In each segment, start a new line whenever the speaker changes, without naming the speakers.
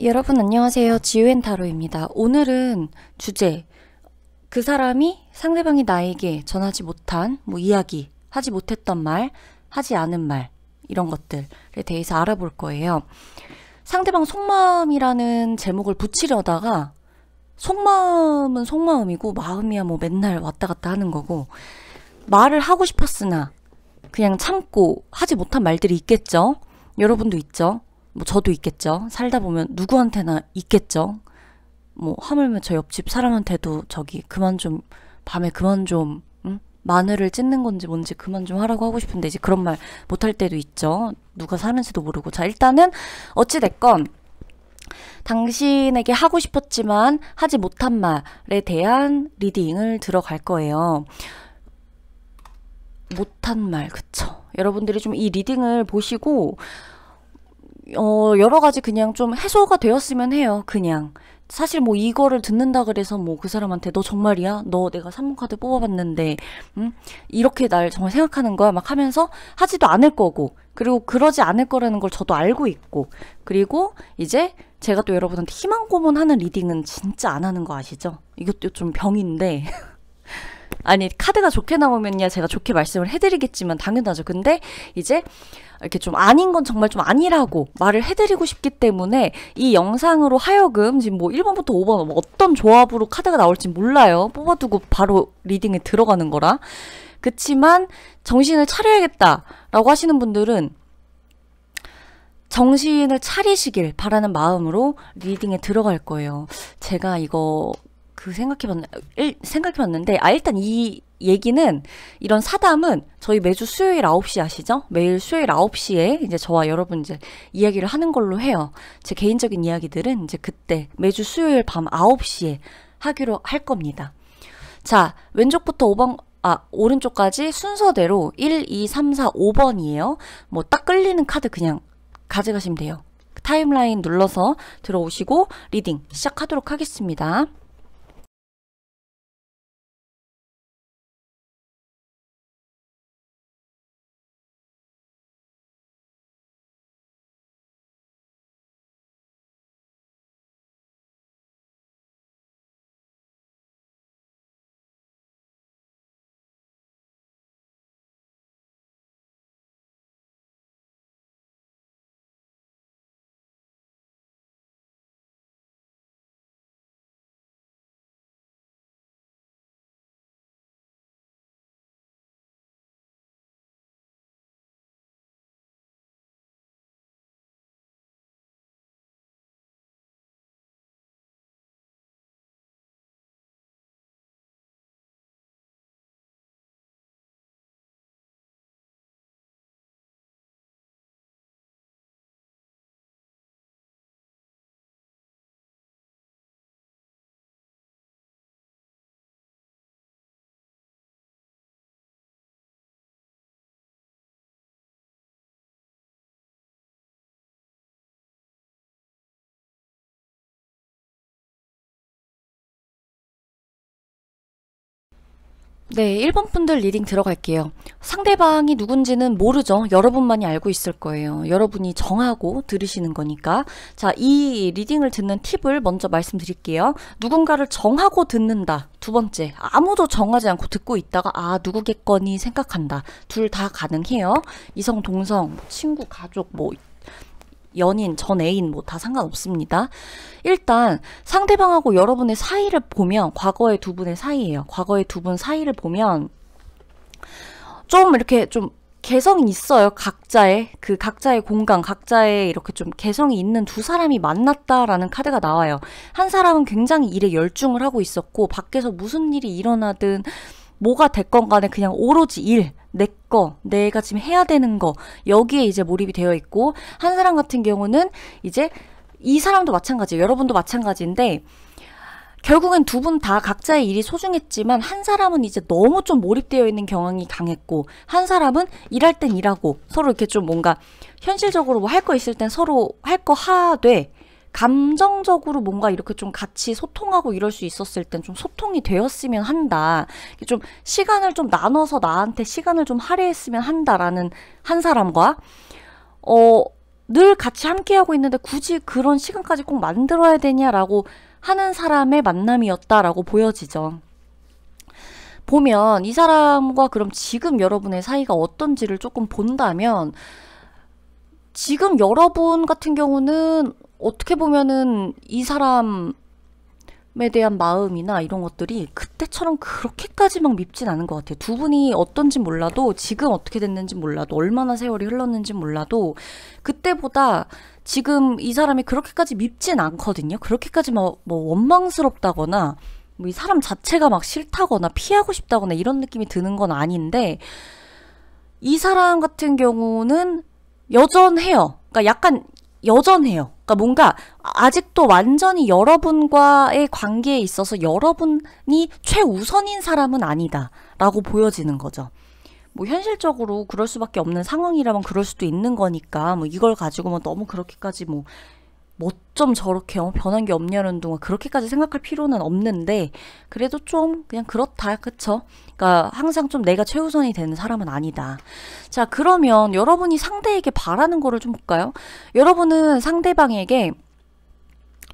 여러분 안녕하세요. 지우앤타로입니다. 오늘은 주제, 그 사람이 상대방이 나에게 전하지 못한 이야기, 하지 못했던 말, 하지 않은 말, 이런 것들에 대해서 알아볼 거예요. 상대방 속마음이라는 제목을 붙이려다가 속마음은 속마음이고 마음이야 맨날 왔다 갔다 하는 거고, 말을 하고 싶었으나 그냥 참고 하지 못한 말들이 있겠죠. 여러분도 있죠. 저도 있겠죠. 살다 보면 누구한테나 있겠죠. 하물며 저 옆집 사람한테도 밤에 그만 좀, 마늘을 찢는 건지 뭔지 그만 좀 하라고 하고 싶은데 이제 그런 말 못할 때도 있죠. 누가 사는지도 모르고. 자, 일단은 어찌됐건 당신에게 하고 싶었지만 하지 못한 말에 대한 리딩을 들어갈 거예요. 못한 말, 그쵸. 여러분들이 좀 이 리딩을 보시고 여러 가지 그냥 좀 해소가 되었으면 해요. 그냥 사실 이거를 듣는다 그래서 그 사람한테 너 정말이야? 너 내가 3번 카드 뽑아봤는데 이렇게 날 정말 생각하는 거야? 막 하면서 하지도 않을 거고, 그리고 그러지 않을 거라는 걸 저도 알고 있고, 그리고 이제 제가 또 여러분한테 희망 고문하는 리딩은 진짜 안 하는 거 아시죠? 이것도 좀 병인데 아니, 카드가 좋게 나오면야 제가 좋게 말씀을 해드리겠지만 당연하죠. 근데 이제 이렇게 좀 아닌 건 정말 좀 아니라고 말을 해드리고 싶기 때문에 이 영상으로 하여금 지금 1번부터 5번 어떤 조합으로 카드가 나올지 몰라요. 뽑아두고 바로 리딩에 들어가는 거라. 그치만 정신을 차려야겠다라고 하시는 분들은 정신을 차리시길 바라는 마음으로 리딩에 들어갈 거예요. 제가 이거 생각해봤는데, 일단 이 얘기는, 이런 사담은 저희 매주 수요일 9시 아시죠? 매일 수요일 9시에 이제 저와 여러분 이제 이야기를 하는 걸로 해요. 제 개인적인 이야기들은 이제 그때 매주 수요일 밤 9시에 하기로 할 겁니다. 자, 왼쪽부터 오른쪽까지 순서대로 1, 2, 3, 4, 5번이에요. 딱 끌리는 카드 그냥 가져가시면 돼요. 타임라인 눌러서 들어오시고 리딩 시작하도록 하겠습니다. 네, 1번 분들 리딩 들어갈게요. 상대방이 누군지는 모르죠. 여러분만이 알고 있을 거예요. 여러분이 정하고 들으시는 거니까. 자, 이 리딩을 듣는 팁을 먼저 말씀드릴게요. 누군가를 정하고 듣는다. 두 번째, 아무도 정하지 않고 듣고 있다가 누구겠거니 생각한다. 둘 다 가능해요. 이성, 동성, 친구, 가족, 연인, 전 애인 다 상관없습니다. 일단 상대방하고 여러분의 사이를 보면, 과거의 두 분의 사이예요. 과거의 두 분 사이를 보면 좀 이렇게 좀 개성이 있어요. 각자의 공간, 각자의 이렇게 좀 개성이 있는 두 사람이 만났다라는 카드가 나와요. 한 사람은 굉장히 일에 열중을 하고 있었고, 밖에서 무슨 일이 일어나든 뭐가 됐건 간에 그냥 오로지 일, 내가 지금 해야 되는 거, 여기에 이제 몰입이 되어 있고, 한 사람 같은 경우는 이제 이 사람도 마찬가지예요. 여러분도 마찬가지인데, 결국엔 두 분 다 각자의 일이 소중했지만 한 사람은 이제 너무 좀 몰입되어 있는 경향이 강했고, 한 사람은 일할 땐 일하고 서로 이렇게 좀 뭔가 현실적으로 할 거 있을 땐 서로 할 거 하되, 감정적으로 뭔가 이렇게 좀 같이 소통하고 이럴 수 있었을 땐 좀 소통이 되었으면 한다. 좀 시간을 좀 나눠서 나한테 시간을 좀 할애했으면 한다라는 한 사람과 늘 같이 함께하고 있는데 굳이 그런 시간까지 꼭 만들어야 되냐라고 하는 사람의 만남이었다라고 보여지죠. 보면 이 사람과 그럼 지금 여러분의 사이가 어떤지를 조금 본다면, 지금 여러분 같은 경우는 어떻게 보면은 이 사람에 대한 마음이나 이런 것들이 그때처럼 그렇게까지 막 밉진 않은 것 같아요. 두 분이 어떤지 몰라도, 지금 어떻게 됐는지 몰라도, 얼마나 세월이 흘렀는지 몰라도 그때보다 지금 이 사람이 그렇게까지 밉진 않거든요. 그렇게까지 뭐 원망스럽다거나 뭐 이 사람 자체가 막 싫다거나 피하고 싶다거나 이런 느낌이 드는 건 아닌데, 이 사람 같은 경우는 여전해요. 그러니까 약간 여전해요. 그러니까 뭔가 아직도 완전히 여러분과의 관계에 있어서 여러분이 최우선인 사람은 아니다 라고 보여지는 거죠. 뭐 현실적으로 그럴 수밖에 없는 상황이라면 그럴 수도 있는 거니까 뭐 이걸 가지고 뭐 너무 그렇게까지 뭐 좀 저렇게 변한 게 없냐는 동안 그렇게까지 생각할 필요는 없는데, 그래도 좀 그냥 그렇다, 그쵸? 그러니까 항상 좀 내가 최우선이 되는 사람은 아니다. 자, 그러면 여러분이 상대에게 바라는 거를 좀 볼까요? 여러분은 상대방에게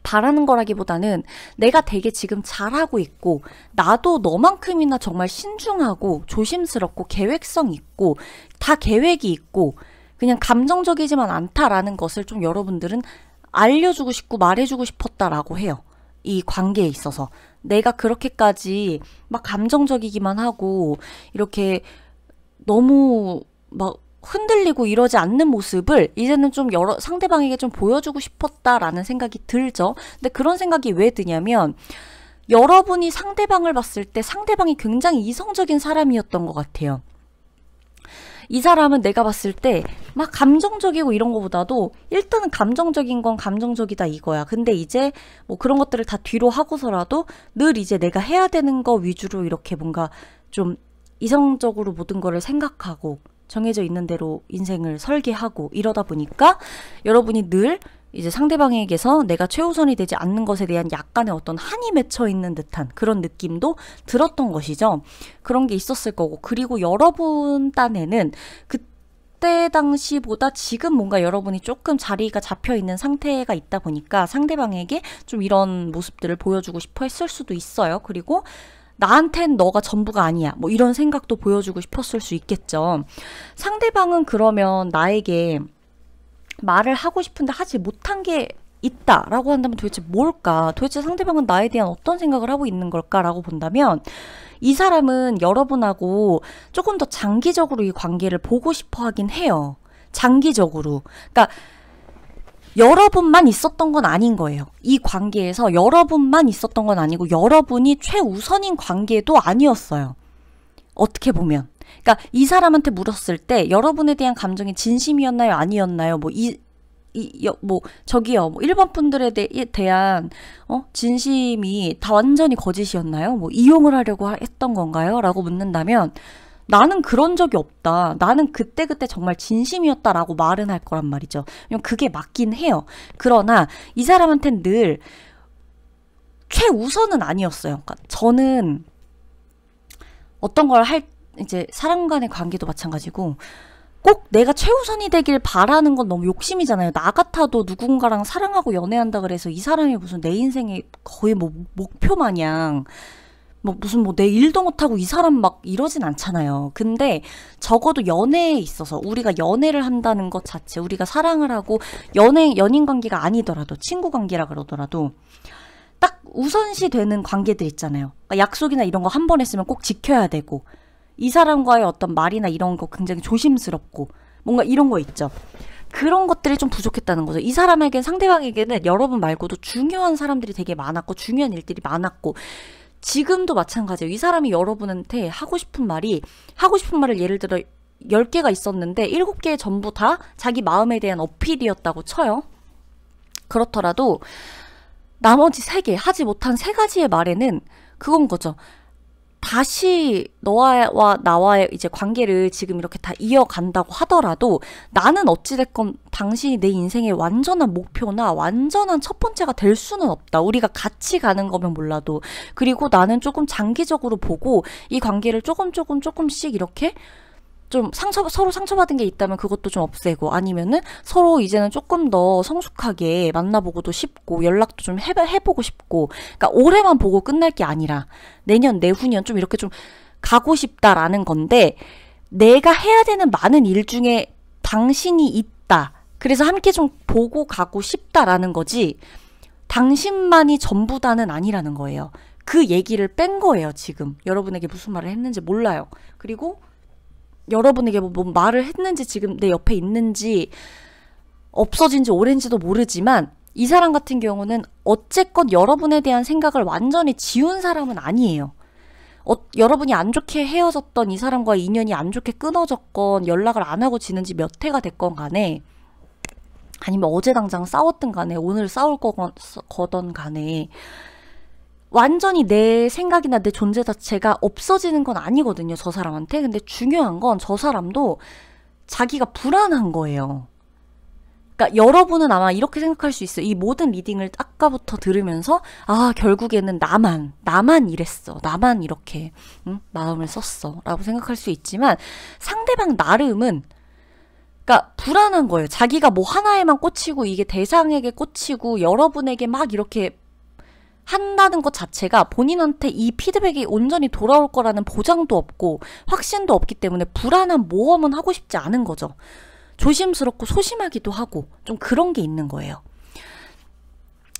바라는 거라기보다는 내가 되게 지금 잘하고 있고, 나도 너만큼이나 정말 신중하고 조심스럽고 계획성 있고 다 계획이 있고 그냥 감정적이지만 않다라는 것을 좀 여러분들은 알려주고 싶고 말해주고 싶었다라고 해요. 이 관계에 있어서 내가 그렇게까지 막 감정적이기만 하고 이렇게 너무 막 흔들리고 이러지 않는 모습을 이제는 좀 상대방에게 좀 보여주고 싶었다라는 생각이 들죠. 근데 그런 생각이 왜 드냐면, 여러분이 상대방을 봤을 때 상대방이 굉장히 이성적인 사람이었던 것 같아요. 이 사람은 내가 봤을 때 막 감정적이고 이런 거보다도 일단은 감정적인 건 감정적이다 이거야. 근데 이제 뭐 그런 것들을 다 뒤로 하고서라도 늘 이제 내가 해야 되는 거 위주로 이렇게 뭔가 좀 이성적으로 모든 거를 생각하고 정해져 있는 대로 인생을 설계하고 이러다 보니까 여러분이 늘 이제 상대방에게서 내가 최우선이 되지 않는 것에 대한 약간의 어떤 한이 맺혀 있는 듯한 그런 느낌도 들었던 것이죠. 그런 게 있었을 거고, 그리고 여러분 딴에는 그때 당시보다 지금 뭔가 여러분이 조금 자리가 잡혀 있는 상태가 있다 보니까 상대방에게 좀 이런 모습들을 보여주고 싶어 했을 수도 있어요. 그리고 나한텐 너가 전부가 아니야, 뭐 이런 생각도 보여주고 싶었을 수 있겠죠. 상대방은 그러면 나에게 말을 하고 싶은데 하지 못한 게 있다라고 한다면 도대체 뭘까? 도대체 상대방은 나에 대한 어떤 생각을 하고 있는 걸까라고 본다면, 이 사람은 여러분하고 조금 더 장기적으로 이 관계를 보고 싶어 하긴 해요. 장기적으로. 그러니까 여러분만 있었던 건 아닌 거예요. 이 관계에서 여러분만 있었던 건 아니고 여러분이 최우선인 관계도 아니었어요. 어떻게 보면. 그러니까 이 사람한테 물었을 때 여러분에 대한 감정이 진심이었나요? 아니었나요? 뭐 저기요, 뭐 일반 분들에 대한 진심이 다 완전히 거짓이었나요? 뭐 이용을 하려고 했던 건가요? 라고 묻는다면, 나는 그런 적이 없다. 나는 그때그때 정말 진심이었다라고 말은 할 거란 말이죠. 왜냐면 그게 맞긴 해요. 그러나 이 사람한테는 늘 최우선은 아니었어요. 그러니까 저는 어떤 걸 이제 사람 간의 관계도 마찬가지고 꼭 내가 최우선이 되길 바라는 건 너무 욕심이잖아요. 나 같아도 누군가랑 사랑하고 연애한다 그래서 이 사람이 무슨 내 인생의 거의 뭐 목표 마냥 무슨 내 일도 못하고 이 사람 막 이러진 않잖아요. 근데 적어도 연애에 있어서 우리가 연애를 한다는 것 자체, 우리가 사랑을 하고 연인 관계가 아니더라도 친구 관계라 그러더라도 딱 우선시 되는 관계들 있잖아요. 그러니까 약속이나 이런 거 한 번 했으면 꼭 지켜야 되고, 이 사람과의 어떤 말이나 이런 거 굉장히 조심스럽고 뭔가 이런 거 있죠. 그런 것들이 좀 부족했다는 거죠. 이 사람에겐, 상대방에게는 여러분 말고도 중요한 사람들이 되게 많았고 중요한 일들이 많았고, 지금도 마찬가지예요. 이 사람이 여러분한테 하고 싶은 말을 예를 들어 10개가 있었는데 7개 전부 다 자기 마음에 대한 어필이었다고 쳐요. 그렇더라도 나머지 3개, 하지 못한 3가지의 말에는 그건 거죠. 다시 너와 나와의 이제 관계를 지금 이렇게 다 이어간다고 하더라도 나는 어찌됐건 당신이 내 인생의 완전한 목표나 완전한 첫 번째가 될 수는 없다. 우리가 같이 가는 거면 몰라도. 그리고 나는 조금 장기적으로 보고 이 관계를 조금씩 이렇게 좀 서로 상처받은 게 있다면 그것도 좀 없애고, 아니면은 서로 이제는 조금 더 성숙하게 만나보고도 싶고 연락도 좀 해보고 싶고, 그러니까 올해만 보고 끝날 게 아니라 내년 내후년 좀 이렇게 좀 가고 싶다라는 건데, 내가 해야 되는 많은 일 중에 당신이 있다, 그래서 함께 좀 보고 가고 싶다라는 거지, 당신만이 전부다는 아니라는 거예요. 그 얘기를 뺀 거예요. 지금 여러분에게 무슨 말을 했는지 몰라요. 그리고 여러분에게 뭐 말을 했는지, 지금 내 옆에 있는지, 없어진 지 오랜지도 모르지만, 이 사람 같은 경우는 어쨌건 여러분에 대한 생각을 완전히 지운 사람은 아니에요. 여러분이 안 좋게 헤어졌던 이 사람과의 인연이 안 좋게 끊어졌건, 연락을 안 하고 지는지 몇 해가 됐건 간에, 아니면 어제 당장 싸웠든 간에, 오늘 싸울 거던 간에, 완전히 내 생각이나 내 존재 자체가 없어지는 건 아니거든요, 저 사람한테. 근데 중요한 건 저 사람도 자기가 불안한 거예요. 그러니까 여러분은 아마 이렇게 생각할 수 있어요. 이 모든 리딩을 아까부터 들으면서, 아, 결국에는 나만 이랬어, 나만 이렇게 마음을 썼어 라고 생각할 수 있지만, 상대방 나름은, 그러니까 불안한 거예요. 자기가 뭐 하나에만 꽂히고 이게 대상에게 꽂히고 여러분에게 막 이렇게 한다는 것 자체가 본인한테 이 피드백이 온전히 돌아올 거라는 보장도 없고 확신도 없기 때문에 불안한 모험은 하고 싶지 않은 거죠. 조심스럽고 소심하기도 하고 좀 그런 게 있는 거예요.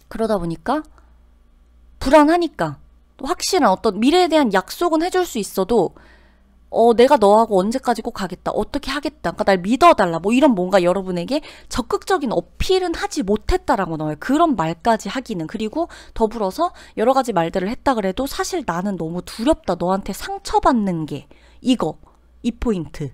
그러다 보니까 불안하니까, 또 확실한 어떤 미래에 대한 약속은 해줄 수 있어도, 내가 너하고 언제까지 꼭 가겠다, 어떻게 하겠다, 그러니까 날 믿어달라, 뭐 이런 뭔가 여러분에게 적극적인 어필은 하지 못했다라고 나와요. 그런 말까지 하기는. 그리고 더불어서 여러 가지 말들을 했다 그래도 사실 나는 너무 두렵다, 너한테 상처받는 게, 이 포인트.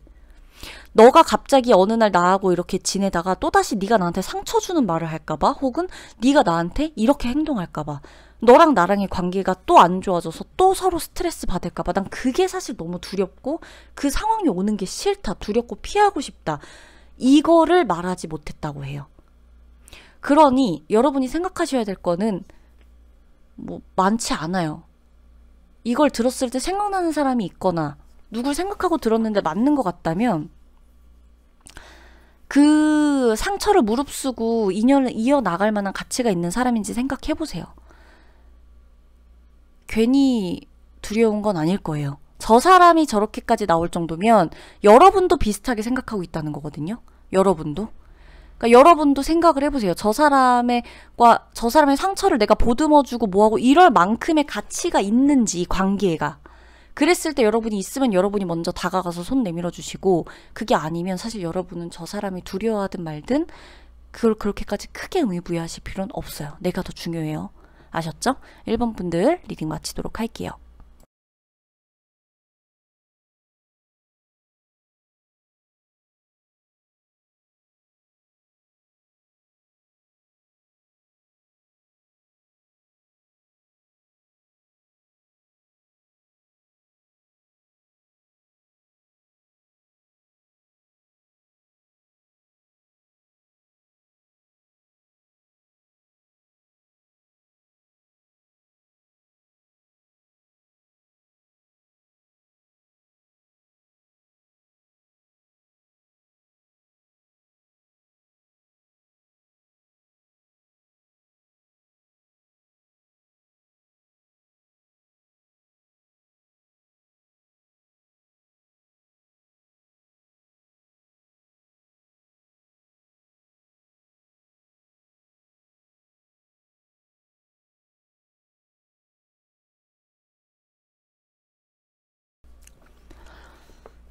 너가 갑자기 어느 날 나하고 이렇게 지내다가 또다시 네가 나한테 상처 주는 말을 할까봐, 혹은 네가 나한테 이렇게 행동할까봐, 너랑 나랑의 관계가 또 안 좋아져서 또 서로 스트레스 받을까봐, 난 그게 사실 너무 두렵고 그 상황이 오는 게 싫다, 두렵고 피하고 싶다, 이거를 말하지 못했다고 해요. 그러니 여러분이 생각하셔야 될 거는 뭐 많지 않아요. 이걸 들었을 때 생각나는 사람이 있거나 누굴 생각하고 들었는데 맞는 것 같다면, 그 상처를 무릅쓰고 인연을 이어나갈 만한 가치가 있는 사람인지 생각해보세요. 괜히 두려운 건 아닐 거예요. 저 사람이 저렇게까지 나올 정도면 여러분도 비슷하게 생각하고 있다는 거거든요. 여러분도. 그러니까 여러분도 생각을 해보세요. 저 사람의 상처를 내가 보듬어주고 뭐하고 이럴 만큼의 가치가 있는지, 이 관계가. 그랬을 때 여러분이 있으면 여러분이 먼저 다가가서 손 내밀어 주시고, 그게 아니면 사실 여러분은 저 사람이 두려워하든 말든 그걸 그렇게까지 크게 의미부여하실 필요는 없어요. 내가 더 중요해요. 아셨죠? 1번 분들 리딩 마치도록 할게요.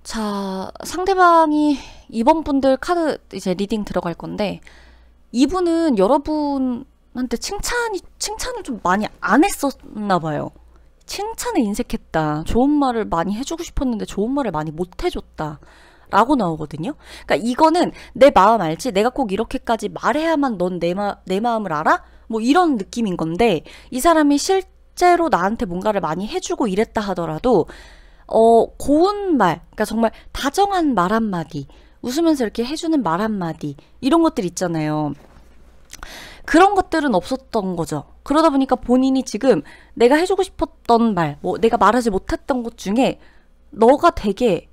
자, 상대방이 2번 분들 카드 이제 리딩 들어갈 건데, 이분은 여러분한테 칭찬을 좀 많이 안 했었나 봐요. 칭찬에 인색했다, 좋은 말을 많이 해주고 싶었는데 좋은 말을 많이 못 해줬다 라고 나오거든요. 그러니까 이거는 내 마음 알지? 내가 꼭 이렇게까지 말해야만 넌 내 마음을 알아? 뭐 이런 느낌인 건데, 이 사람이 실제로 나한테 뭔가를 많이 해주고 이랬다 하더라도 고운 말, 그러니까 정말 다정한 말 한마디, 웃으면서 이렇게 해주는 말 한마디, 이런 것들 있잖아요. 그런 것들은 없었던 거죠. 그러다 보니까 본인이 지금 내가 해주고 싶었던 말, 뭐 내가 말하지 못했던 것 중에 너가 되게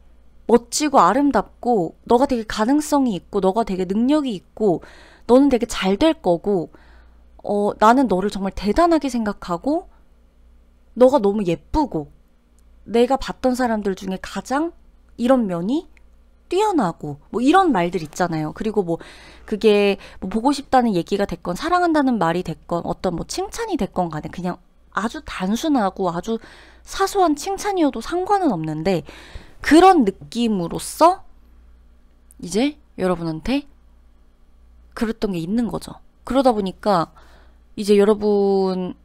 멋지고 아름답고 너가 되게 가능성이 있고 너가 되게 능력이 있고 너는 되게 잘 될 거고 나는 너를 정말 대단하게 생각하고 너가 너무 예쁘고 내가 봤던 사람들 중에 가장 이런 면이 뛰어나고 뭐 이런 말들 있잖아요. 그리고 뭐 그게 뭐 보고 싶다는 얘기가 됐건 사랑한다는 말이 됐건 어떤 뭐 칭찬이 됐건 간에 그냥 아주 단순하고 아주 사소한 칭찬이어도 상관은 없는데 그런 느낌으로써 이제 여러분한테 그랬던 게 있는 거죠. 그러다 보니까 이제 여러분한테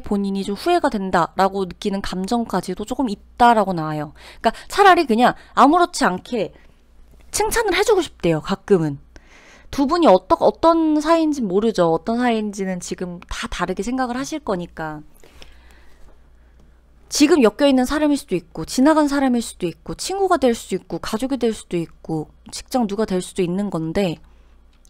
본인이 좀 후회가 된다라고 느끼는 감정까지도 조금 있다라고 나와요. 그러니까 차라리 그냥 아무렇지 않게 칭찬을 해주고 싶대요. 가끔은. 두 분이 어떤 사이인지 모르죠. 어떤 사이인지는 지금 다 다르게 생각을 하실 거니까. 지금 엮여있는 사람일 수도 있고 지나간 사람일 수도 있고 친구가 될 수도 있고 가족이 될 수도 있고 직장 누가 될 수도 있는 건데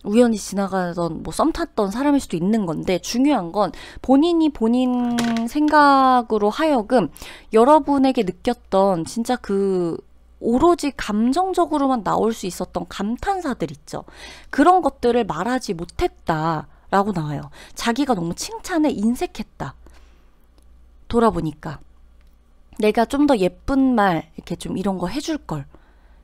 우연히 지나가던 뭐 썸 탔던 사람일 수도 있는 건데 중요한 건 본인이 본인 생각으로 하여금 여러분에게 느꼈던 진짜 그 오로지 감정적으로만 나올 수 있었던 감탄사들 있죠. 그런 것들을 말하지 못했다라고 나와요. 자기가 너무 칭찬에 인색했다. 돌아보니까 내가 좀 더 예쁜 말 이렇게 좀 이런 거 해줄 걸.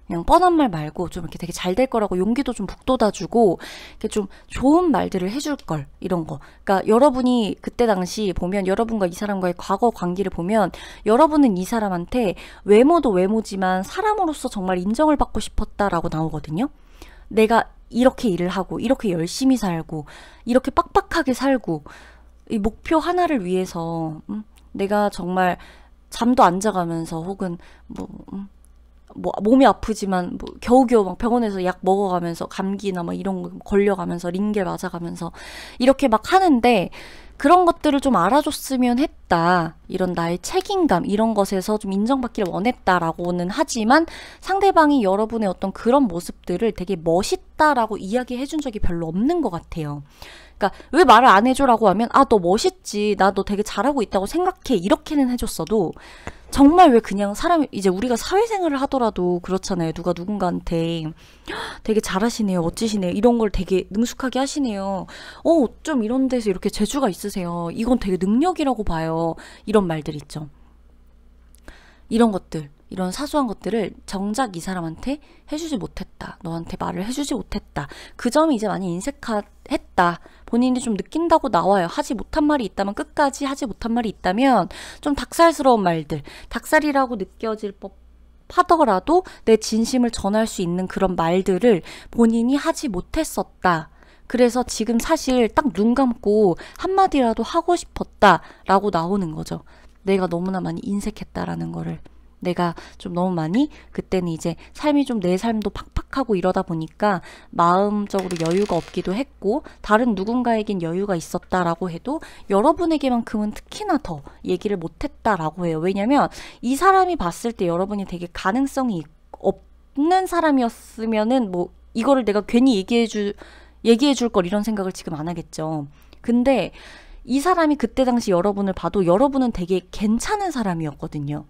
그냥 뻔한 말 말고 좀 이렇게 되게 잘 될 거라고 용기도 좀 북돋아주고 이렇게 좀 좋은 말들을 해줄 걸 이런 거. 그러니까 여러분이 그때 당시 보면 여러분과 이 사람과의 과거 관계를 보면 여러분은 이 사람한테 외모도 외모지만 사람으로서 정말 인정을 받고 싶었다라고 나오거든요. 내가 이렇게 일을 하고 이렇게 열심히 살고 이렇게 빡빡하게 살고 이 목표 하나를 위해서 내가 정말 잠도 안 자가면서 혹은 뭐 몸이 아프지만 뭐 겨우겨우 막 병원에서 약 먹어가면서 감기나 막 이런 거 걸려가면서 링겔 맞아가면서 이렇게 막 하는데 그런 것들을 좀 알아줬으면 했다. 이런 나의 책임감 이런 것에서 좀 인정받기를 원했다라고는 하지만 상대방이 여러분의 어떤 그런 모습들을 되게 멋있다라고 이야기해준 적이 별로 없는 것 같아요. 그러니까 왜 말을 안 해줘라고 하면 너 멋있지. 나 너 되게 잘하고 있다고 생각해. 이렇게는 해줬어도 정말 왜 그냥 사람이 이제 우리가 사회생활을 하더라도 그렇잖아요. 누가 누군가한테 되게 잘하시네요. 멋지시네요. 이런 걸 되게 능숙하게 하시네요. 좀 이런 데서 이렇게 재주가 있으세요. 이건 되게 능력이라고 봐요. 이런 말들 있죠. 이런 것들, 이런 사소한 것들을 정작 이 사람한테 해주지 못했다. 너한테 말을 해주지 못했다. 그 점이 이제 많이 인색했다. 본인이 좀 느낀다고 나와요. 하지 못한 말이 있다면 끝까지 하지 못한 말이 있다면 좀 닭살스러운 말들. 닭살이라고 느껴질 법 하더라도 내 진심을 전할 수 있는 그런 말들을 본인이 하지 못했었다. 그래서 지금 사실 딱 눈 감고 한마디라도 하고 싶었다라고 나오는 거죠. 내가 너무나 많이 인색했다라는 거를. 내가 좀 너무 많이 그때는 이제 삶이 좀 내 삶도 팍팍하고 이러다 보니까 마음적으로 여유가 없기도 했고 다른 누군가에겐 여유가 있었다라고 해도 여러분에게만큼은 특히나 더 얘기를 못했다라고 해요. 왜냐면 이 사람이 봤을 때 여러분이 되게 가능성이 없는 사람이었으면은 뭐 이거를 내가 괜히 얘기해 줄 걸 이런 생각을 지금 안 하겠죠. 근데 이 사람이 그때 당시 여러분을 봐도 여러분은 되게 괜찮은 사람이었거든요.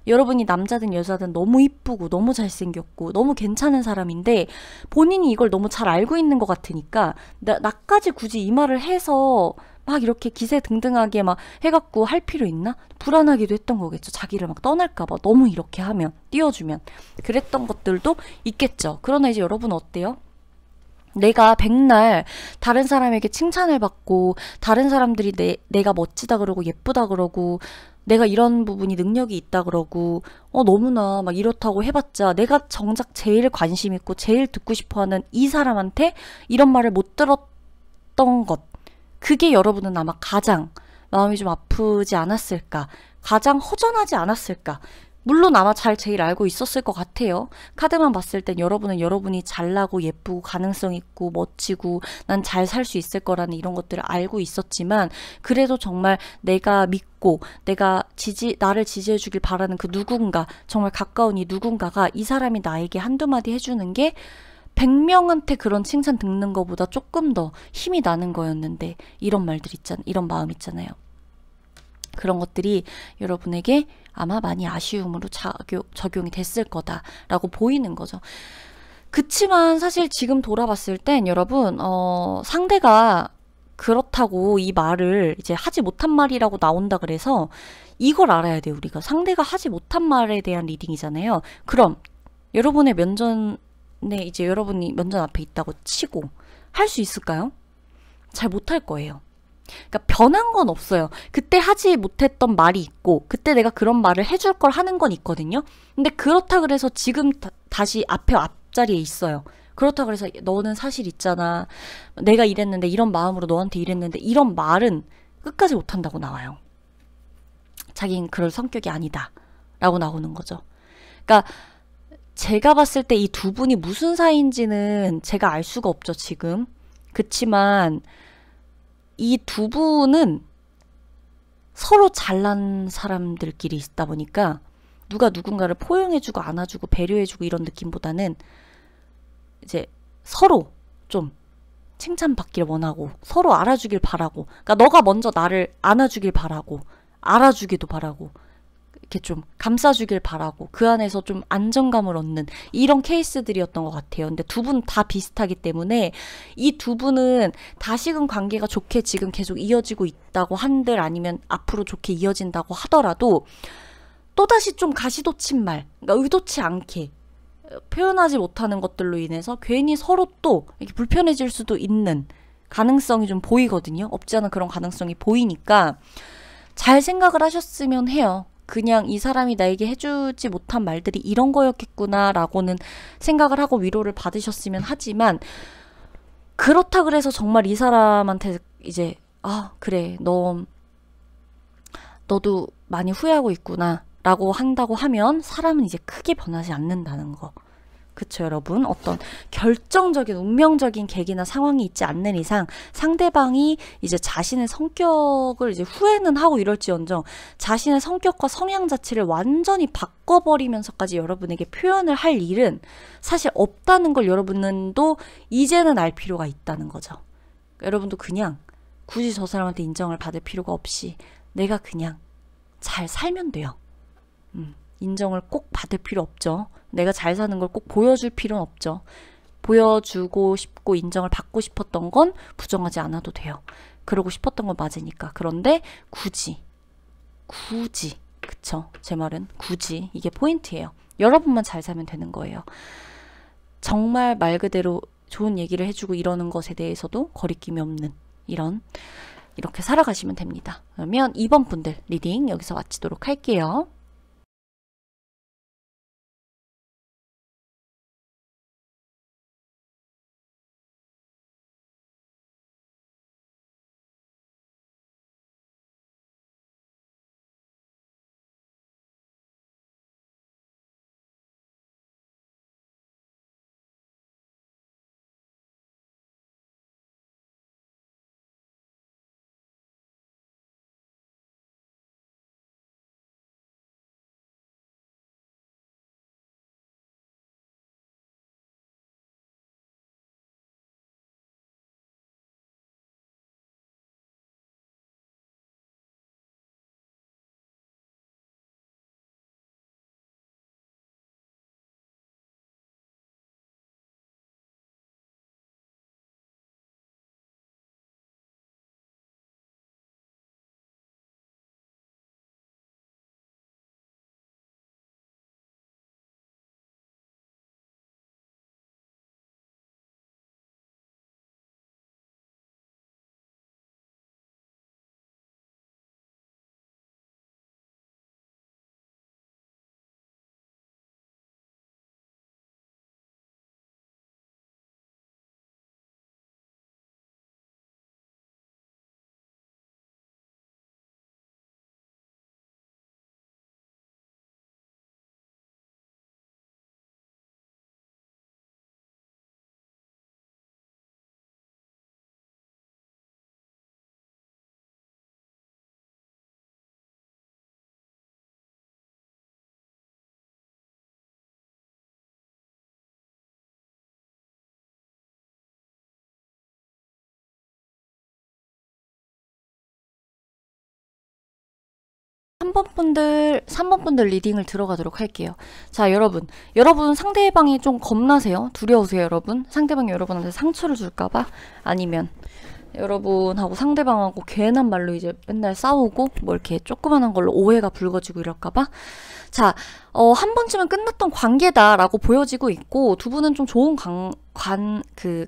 여러분이 남자든 여자든 너무 이쁘고 너무 잘생겼고 너무 괜찮은 사람인데 본인이 이걸 너무 잘 알고 있는 것 같으니까 나까지 굳이 이 말을 해서 막 이렇게 기세등등하게 막 해갖고 할 필요 있나? 불안하기도 했던 거겠죠. 자기를 막 떠날까봐 너무 이렇게 하면 띄워주면 그랬던 것들도 있겠죠. 그러나 이제 여러분 어때요? 내가 백날 다른 사람에게 칭찬을 받고 다른 사람들이 내가 멋지다 그러고 예쁘다 그러고 내가 이런 부분이 능력이 있다 그러고 너무나 막 이렇다고 해봤자 내가 정작 제일 관심 있고 제일 듣고 싶어하는 이 사람한테 이런 말을 못 들었던 것 그게 여러분은 아마 가장 마음이 좀 아프지 않았을까 가장 허전하지 않았을까 물론 아마 제일 알고 있었을 것 같아요. 카드만 봤을 땐 여러분은 여러분이 잘나고 예쁘고 가능성 있고 멋지고 난 잘 살 수 있을 거라는 이런 것들을 알고 있었지만 그래도 정말 내가 믿고 나를 지지해 주길 바라는 그 누군가 정말 가까운 이 누군가가 이 사람이 나에게 한두 마디 해주는 게 100명한테 그런 칭찬 듣는 것보다 조금 더 힘이 나는 거였는데 이런 말들 있잖아요. 이런 마음 있잖아요. 그런 것들이 여러분에게 아마 많이 아쉬움으로 적용이 됐을 거다라고 보이는 거죠. 그치만 사실 지금 돌아봤을 땐 여러분, 상대가 그렇다고 이 말을 이제 하지 못한 말이라고 나온다 그래서 이걸 알아야 돼요, 우리가. 상대가 하지 못한 말에 대한 리딩이잖아요. 그럼 여러분의 면전에 이제 여러분이 면전 앞에 있다고 치고 할 수 있을까요? 잘 못할 거예요. 그러니까 변한 건 없어요. 그때 하지 못했던 말이 있고 그때 내가 그런 말을 해줄 걸 하는 건 있거든요. 근데 그렇다 그래서 지금 다시 앞자리에 있어요. 그렇다 그래서 너는 사실 있잖아. 내가 이랬는데 이런 마음으로 너한테 이랬는데 이런 말은 끝까지 못한다고 나와요. 자기는 그럴 성격이 아니다 라고 나오는 거죠. 그러니까 제가 봤을 때 이 두 분이 무슨 사이인지는 제가 알 수가 없죠, 지금. 그치만 이 두 분은 서로 잘난 사람들끼리 있다 보니까 누가 누군가를 포용해주고 안아주고 배려해주고 이런 느낌보다는 이제 서로 좀 칭찬받길 원하고 서로 알아주길 바라고, 그러니까 너가 먼저 나를 안아주길 바라고 알아주기도 바라고 이렇게 좀 감싸주길 바라고 그 안에서 좀 안정감을 얻는 이런 케이스들이었던 것 같아요. 근데 두 분 다 비슷하기 때문에 이 두 분은 다시금 관계가 좋게 지금 계속 이어지고 있다고 한들 아니면 앞으로 좋게 이어진다고 하더라도 또다시 좀 가시돋친 말, 그러니까 의도치 않게 표현하지 못하는 것들로 인해서 괜히 서로 또 이렇게 불편해질 수도 있는 가능성이 좀 보이거든요. 없지 않은 그런 가능성이 보이니까 잘 생각을 하셨으면 해요. 그냥 이 사람이 나에게 해주지 못한 말들이 이런 거였겠구나 라고는 생각을 하고 위로를 받으셨으면 하지만, 그렇다 그래서 정말 이 사람한테 이제 그래 너도 많이 후회하고 있구나 라고 한다고 하면 사람은 이제 크게 변하지 않는다는 거. 그쵸, 여러분? 어떤 결정적인 운명적인 계기나 상황이 있지 않는 이상 상대방이 이제 자신의 성격을 이제 후회는 하고 이럴지언정 자신의 성격과 성향 자체를 완전히 바꿔버리면서까지 여러분에게 표현을 할 일은 사실 없다는 걸 여러분도 이제는 알 필요가 있다는 거죠. 여러분도 그냥 굳이 저 사람한테 인정을 받을 필요가 없이 내가 그냥 잘 살면 돼요. 인정을 꼭 받을 필요 없죠. 내가 잘 사는 걸 꼭 보여줄 필요는 없죠. 보여주고 싶고 인정을 받고 싶었던 건 부정하지 않아도 돼요. 그러고 싶었던 건 맞으니까. 그런데 굳이 그쵸? 제 말은 굳이, 이게 포인트예요. 여러분만 잘 살면 되는 거예요. 정말 말 그대로 좋은 얘기를 해주고 이러는 것에 대해서도 거리낌이 없는 이렇게 살아가시면 됩니다. 그러면 2번 분들 리딩 여기서 마치도록 할게요. 3번 분들 리딩을 들어가도록 할게요. 자, 여러분 상대방이 좀 겁나세요? 두려우세요, 여러분? 상대방이 여러분한테 상처를 줄까봐? 아니면 여러분하고 상대방하고 괜한 말로 이제 맨날 싸우고 뭐 이렇게 조그만한 걸로 오해가 불거지고 이럴까봐? 자, 한 번쯤은 끝났던 관계다라고 보여지고 있고, 두 분은 좀 좋은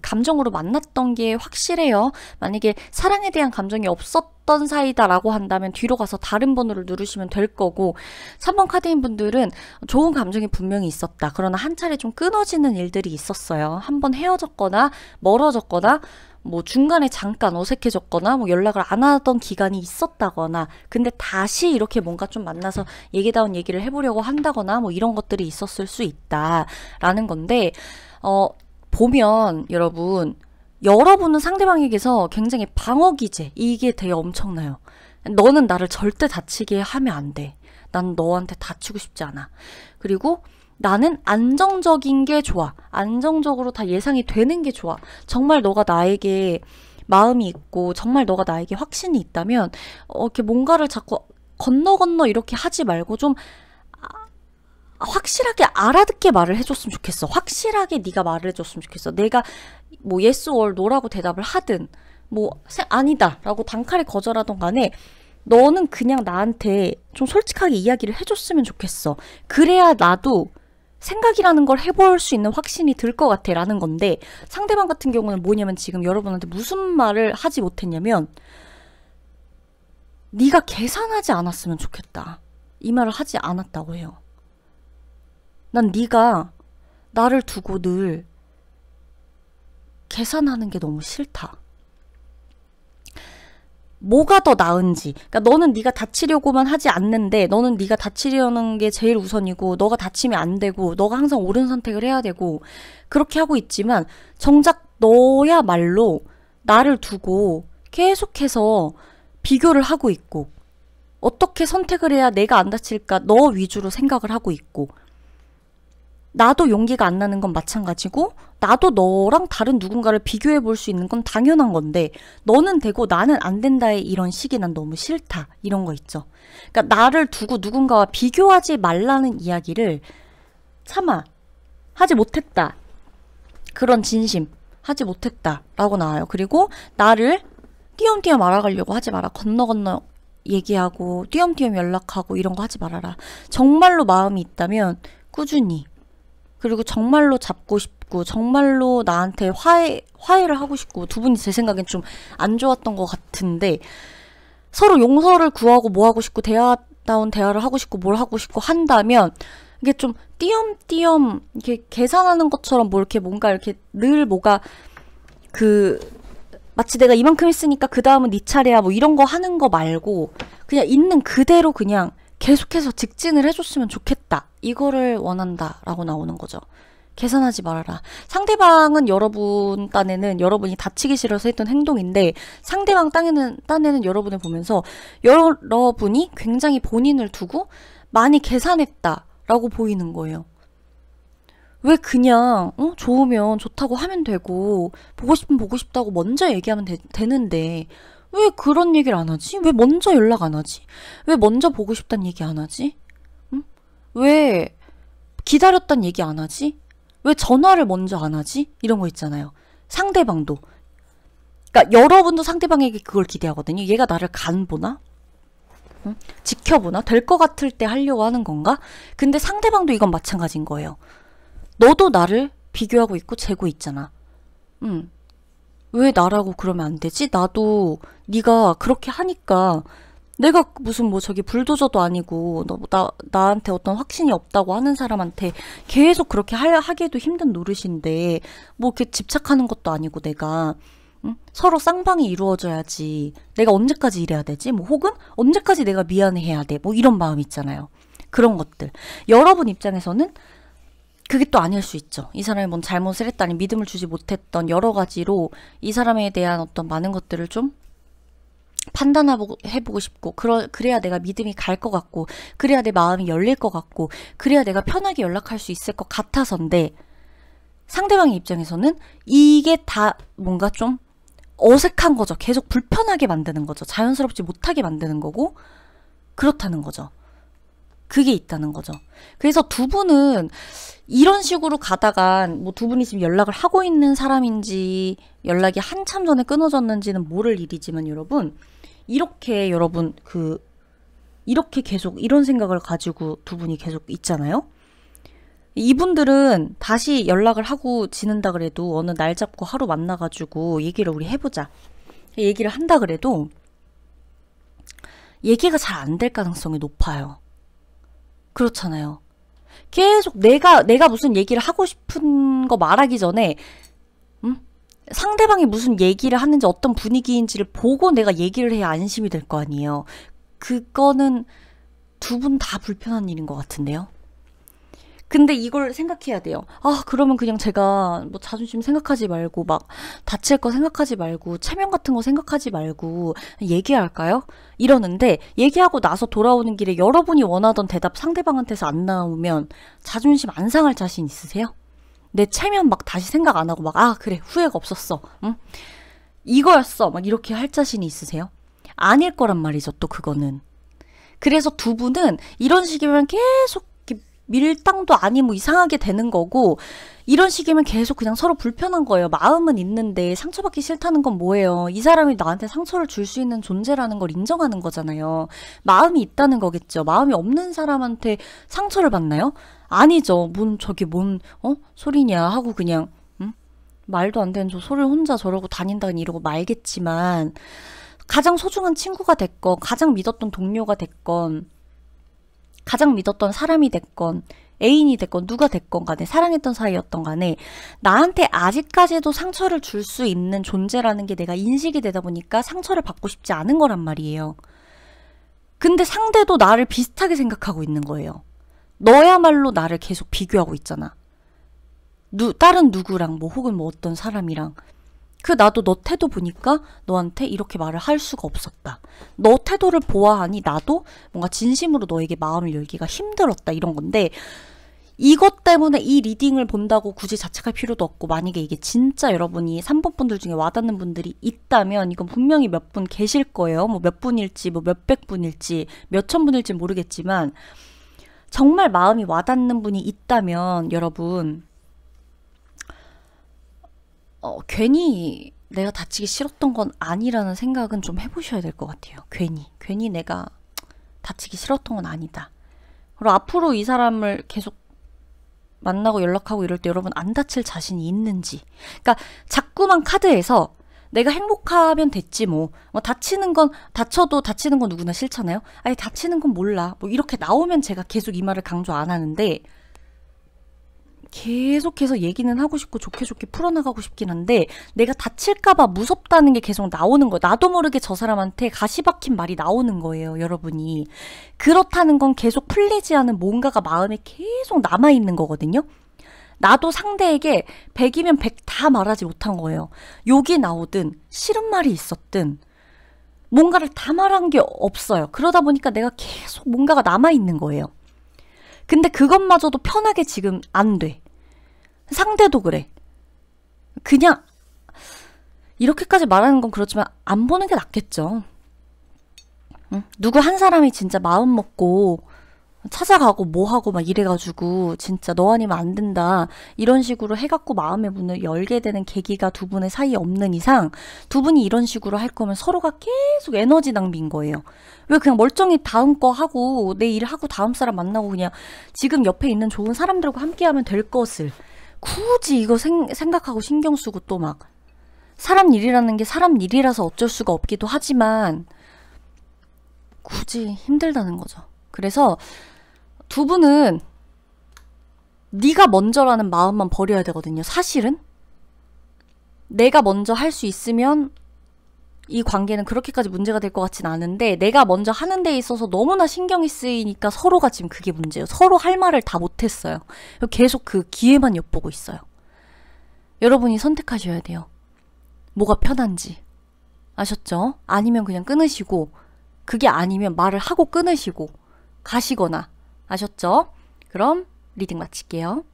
감정으로 만났던 게 확실해요. 만약에 사랑에 대한 감정이 없었던 사이다라고 한다면 뒤로 가서 다른 번호를 누르시면 될 거고, 3번 카드인 분들은 좋은 감정이 분명히 있었다. 그러나 한 차례 좀 끊어지는 일들이 있었어요. 한 번 헤어졌거나 멀어졌거나 뭐 중간에 잠깐 어색해졌거나 뭐 연락을 안 하던 기간이 있었다거나, 근데 다시 이렇게 뭔가 좀 만나서 얘기다운 얘기를 해보려고 한다거나 뭐 이런 것들이 있었을 수 있다라는 건데, 보면 여러분은 상대방에게서 굉장히 방어 기제, 이게 되게 엄청나요. 너는 나를 절대 다치게 하면 안 돼. 난 너한테 다치고 싶지 않아. 그리고 나는 안정적인 게 좋아. 안정적으로 다 예상이 되는 게 좋아. 정말 너가 나에게 마음이 있고 정말 너가 나에게 확신이 있다면 이렇게 뭔가를 자꾸 건너 이렇게 하지 말고 좀 확실하게 알아듣게 말을 해줬으면 좋겠어. 확실하게 네가 말을 해줬으면 좋겠어. 내가 뭐 yes or no라고 대답을 하든 뭐 아니다 라고 단칼에 거절하던 간에 너는 그냥 나한테 좀 솔직하게 이야기를 해줬으면 좋겠어. 그래야 나도 생각이라는 걸 해볼 수 있는 확신이 들 것 같아 라는 건데, 상대방 같은 경우는 뭐냐면 지금 여러분한테 무슨 말을 하지 못했냐면 네가 계산하지 않았으면 좋겠다, 이 말을 하지 않았다고 해요. 난 네가 나를 두고 늘 계산하는 게 너무 싫다. 뭐가 더 나은지. 그러니까 너는 네가 다치려고만 하지 않는데, 너는 네가 다치려는 게 제일 우선이고, 너가 다치면 안 되고, 너가 항상 옳은 선택을 해야 되고, 그렇게 하고 있지만 정작 너야말로 나를 두고 계속해서 비교를 하고 있고, 어떻게 선택을 해야 내가 안 다칠까 너 위주로 생각을 하고 있고, 나도 용기가 안 나는 건 마찬가지고, 나도 너랑 다른 누군가를 비교해 볼 수 있는 건 당연한 건데, 너는 되고 나는 안 된다의 이런 식이 난 너무 싫다, 이런 거 있죠. 그러니까 나를 두고 누군가와 비교하지 말라는 이야기를 차마 하지 못했다, 그런 진심 하지 못했다 라고 나와요. 그리고 나를 띄엄띄엄 알아가려고 하지 마라. 건너 얘기하고 띄엄띄엄 연락하고 이런 거 하지 말아라. 정말로 마음이 있다면 꾸준히, 그리고 정말로 잡고 싶고 정말로 나한테 화해를 하고 싶고, 두 분이 제 생각엔 좀 안 좋았던 것 같은데 서로 용서를 구하고 뭐 하고 싶고 대화다운 대화를 하고 싶고 뭘 하고 싶고 한다면, 이게 좀 띄엄띄엄 이렇게 계산하는 것처럼 뭐 이렇게 뭔가 이렇게 늘 뭐가 마치 내가 이만큼 했으니까 그 다음은 네 차례야 뭐 이런 거 하는 거 말고, 그냥 있는 그대로 그냥 계속해서 직진을 해줬으면 좋겠다, 이거를 원한다 라고 나오는 거죠. 계산하지 말아라. 상대방은 여러분 딴에는 여러분이 다치기 싫어서 했던 행동인데, 상대방 딴에는 여러분을 보면서 여러분이 굉장히 본인을 두고 많이 계산했다 라고 보이는 거예요. 왜 그냥 좋으면 좋다고 하면 되고, 보고 싶으면 보고 싶다고 먼저 얘기하면 되는데 왜 그런 얘기를 안 하지? 왜 먼저 연락 안 하지? 왜 먼저 보고 싶다는 얘기 안 하지? 응? 왜 기다렸다는 얘기 안 하지? 왜 전화를 먼저 안 하지? 이런 거 있잖아요. 상대방도. 그러니까 여러분도 상대방에게 그걸 기대하거든요. 얘가 나를 간보나? 응? 지켜보나? 될 것 같을 때 하려고 하는 건가? 근데 상대방도 이건 마찬가지인 거예요. 너도 나를 비교하고 있고 재고 있잖아. 왜 나라고 그러면 안 되지? 나도 네가 그렇게 하니까, 내가 무슨 뭐 저기 불도저도 아니고 나한테 어떤 확신이 없다고 하는 사람한테 계속 그렇게 하기도 힘든 노릇인데, 뭐 이렇게 집착하는 것도 아니고 내가 서로 쌍방이 이루어져야지 내가 언제까지 이래야 되지? 뭐 혹은 언제까지 내가 미안해해야 돼? 뭐 이런 마음 있잖아요. 그런 것들. 여러분 입장에서는 그게 또 아닐 수 있죠. 이 사람이 뭔 잘못을 했다니 믿음을 주지 못했던 여러 가지로 이 사람에 대한 어떤 많은 것들을 좀 판단해보고 싶고, 그래야 내가 믿음이 갈 것 같고, 그래야 내 마음이 열릴 것 같고, 그래야 내가 편하게 연락할 수 있을 것 같아서인데, 상대방의 입장에서는 이게 다 뭔가 좀 어색한 거죠. 계속 불편하게 만드는 거죠. 자연스럽지 못하게 만드는 거고, 그렇다는 거죠. 그게 있다는 거죠. 그래서 두 분은 이런 식으로 가다가 뭐 두 분이 지금 연락을 하고 있는 사람인지 연락이 한참 전에 끊어졌는지는 모를 일이지만 여러분, 이렇게 여러분 이렇게 계속 이런 생각을 가지고 두 분이 계속 있잖아요. 이분들은 다시 연락을 하고 지낸다 그래도 어느 날 잡고 하루 만나가지고 얘기를 우리 해보자. 얘기를 한다 그래도 얘기가 잘 안 될 가능성이 높아요. 그렇잖아요. 계속 내가 무슨 얘기를 하고 싶은 거 말하기 전에 상대방이 무슨 얘기를 하는지 어떤 분위기인지를 보고 내가 얘기를 해야 안심이 될 거 아니에요. 그거는 두 분 다 불편한 일인 것 같은데요. 근데 이걸 생각해야 돼요. 아, 그러면 그냥 제가 뭐 자존심 생각하지 말고 막 다칠 거 생각하지 말고 체면 같은 거 생각하지 말고 얘기할까요? 이러는데 얘기하고 나서 돌아오는 길에 여러분이 원하던 대답 상대방한테서 안 나오면 자존심 안 상할 자신 있으세요? 내 체면 막 다시 생각 안 하고 막 아, 그래, 후회가 없었어. 응? 이거였어. 막 이렇게 할 자신이 있으세요? 아닐 거란 말이죠, 또 그거는. 그래서 두 분은 이런 식이면 계속 밀당도 아니고 이상하게 되는 거고, 이런 식이면 계속 그냥 서로 불편한 거예요. 마음은 있는데 상처받기 싫다는 건 뭐예요? 이 사람이 나한테 상처를 줄 수 있는 존재라는 걸 인정하는 거잖아요. 마음이 있다는 거겠죠. 마음이 없는 사람한테 상처를 받나요? 아니죠. 뭔 소리냐 하고 그냥 말도 안 되는 저 소리를 혼자 저러고 다닌다니 이러고 말겠지만, 가장 소중한 친구가 됐건 가장 믿었던 동료가 됐건 가장 믿었던 사람이 됐건 애인이 됐건 누가 됐건 간에 사랑했던 사이였던 간에 나한테 아직까지도 상처를 줄 수 있는 존재라는 게 내가 인식이 되다 보니까 상처를 받고 싶지 않은 거란 말이에요. 근데 상대도 나를 비슷하게 생각하고 있는 거예요. 너야말로 나를 계속 비교하고 있잖아. 다른 누구랑 뭐 혹은 뭐 어떤 사람이랑. 나도 너 태도 보니까 너한테 이렇게 말을 할 수가 없었다. 너 태도를 보아하니 나도 뭔가 진심으로 너에게 마음을 열기가 힘들었다. 이런 건데, 이것 때문에 이 리딩을 본다고 굳이 자책할 필요도 없고, 만약에 이게 진짜 여러분이 3번 분들 중에 와닿는 분들이 있다면 이건 분명히 몇 분 계실 거예요. 뭐 몇 분일지 뭐 몇백 분일지 몇천 분일지 모르겠지만 정말 마음이 와닿는 분이 있다면 여러분, 괜히 내가 다치기 싫었던 건 아니라는 생각은 좀 해보셔야 될 것 같아요. 괜히 내가 다치기 싫었던 건 아니다. 그리고 앞으로 이 사람을 계속 만나고 연락하고 이럴 때 여러분 안 다칠 자신이 있는지. 그러니까 자꾸만 카드에서 내가 행복하면 됐지 뭐 다쳐도 다치는 건 누구나 싫잖아요. 아니 다치는 건 몰라. 뭐 이렇게 나오면 제가 계속 이 말을 강조 안 하는데, 계속해서 얘기는 하고 싶고 좋게 풀어나가고 싶긴 한데 내가 다칠까봐 무섭다는 게 계속 나오는 거예요. 나도 모르게 저 사람한테 가시박힌 말이 나오는 거예요, 여러분이. 그렇다는 건 계속 풀리지 않은 뭔가가 마음에 계속 남아있는 거거든요. 나도 상대에게 100이면 100 다 말하지 못한 거예요. 욕이 나오든 싫은 말이 있었든 뭔가를 다 말한 게 없어요. 그러다 보니까 내가 계속 뭔가가 남아있는 거예요. 근데 그것마저도 편하게 지금 안 돼. 상대도 그래. 그냥 이렇게까지 말하는 건 그렇지만 안 보는 게 낫겠죠. 응? 누구 한 사람이 진짜 마음 먹고 찾아가고 뭐하고 막 이래가지고 진짜 너 아니면 안 된다 이런 식으로 해갖고 마음의 문을 열게 되는 계기가 두 분의 사이에 없는 이상 두 분이 이런 식으로 할 거면 서로가 계속 에너지 낭비인 거예요. 왜 그냥 멀쩡히 다음 거 하고 내 일 하고 다음 사람 만나고 그냥 지금 옆에 있는 좋은 사람들과 함께 하면 될 것을 굳이 이거 생각하고 신경 쓰고 또 막 사람 일이라는 게 사람 일이라서 어쩔 수가 없기도 하지만 굳이 힘들다는 거죠. 그래서 두 분은 네가 먼저라는 마음만 버려야 되거든요. 사실은 내가 먼저 할 수 있으면 이 관계는 그렇게까지 문제가 될 것 같진 않은데 내가 먼저 하는 데 있어서 너무나 신경이 쓰이니까 서로가 지금 그게 문제예요. 서로 할 말을 다 못했어요. 계속 그 기회만 엿보고 있어요. 여러분이 선택하셔야 돼요. 뭐가 편한지. 아셨죠? 아니면 그냥 끊으시고, 그게 아니면 말을 하고 끊으시고 가시거나. 아셨죠? 그럼 리딩 마칠게요.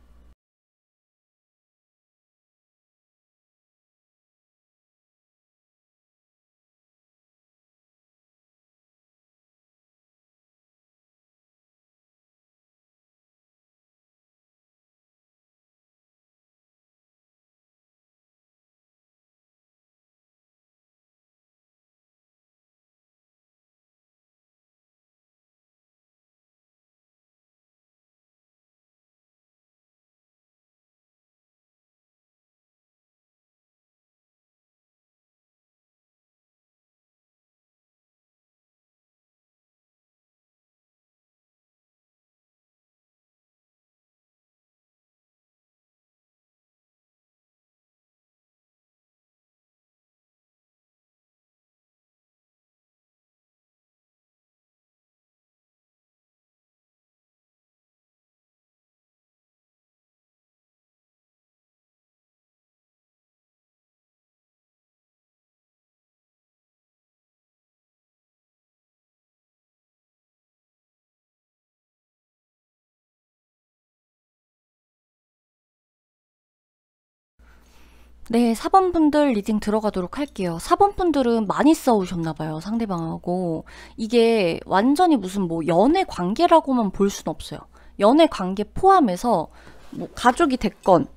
네, 4번 분들 리딩 들어가도록 할게요. 4번 분들은 많이 싸우셨나봐요, 상대방하고. 이게 완전히 무슨 뭐 연애 관계라고만 볼 순 없어요. 연애 관계 포함해서 뭐 가족이 됐건,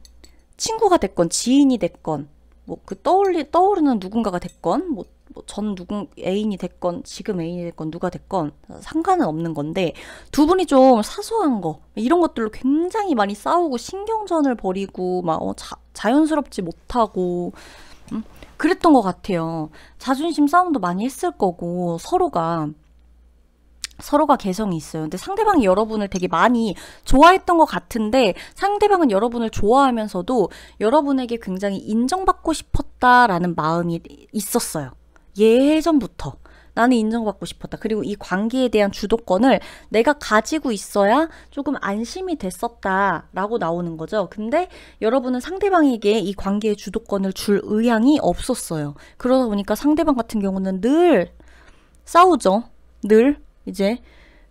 친구가 됐건, 지인이 됐건, 뭐 그 떠오르는 누군가가 됐건, 전 애인이 됐건, 지금 애인이 됐건, 누가 됐건, 상관은 없는 건데, 두 분이 좀 사소한 거, 이런 것들로 굉장히 많이 싸우고, 신경전을 벌이고, 막, 자연스럽지 못하고, 그랬던 것 같아요. 자존심 싸움도 많이 했을 거고, 서로가 개성이 있어요. 근데 상대방이 여러분을 되게 많이 좋아했던 것 같은데 상대방은 여러분을 좋아하면서도 여러분에게 굉장히 인정받고 싶었다라는 마음이 있었어요. 예전부터. 나는 인정받고 싶었다. 그리고 이 관계에 대한 주도권을 내가 가지고 있어야 조금 안심이 됐었다라고 나오는 거죠. 근데 여러분은 상대방에게 이 관계의 주도권을 줄 의향이 없었어요. 그러다 보니까 상대방 같은 경우는 늘 싸우죠. 늘. 이제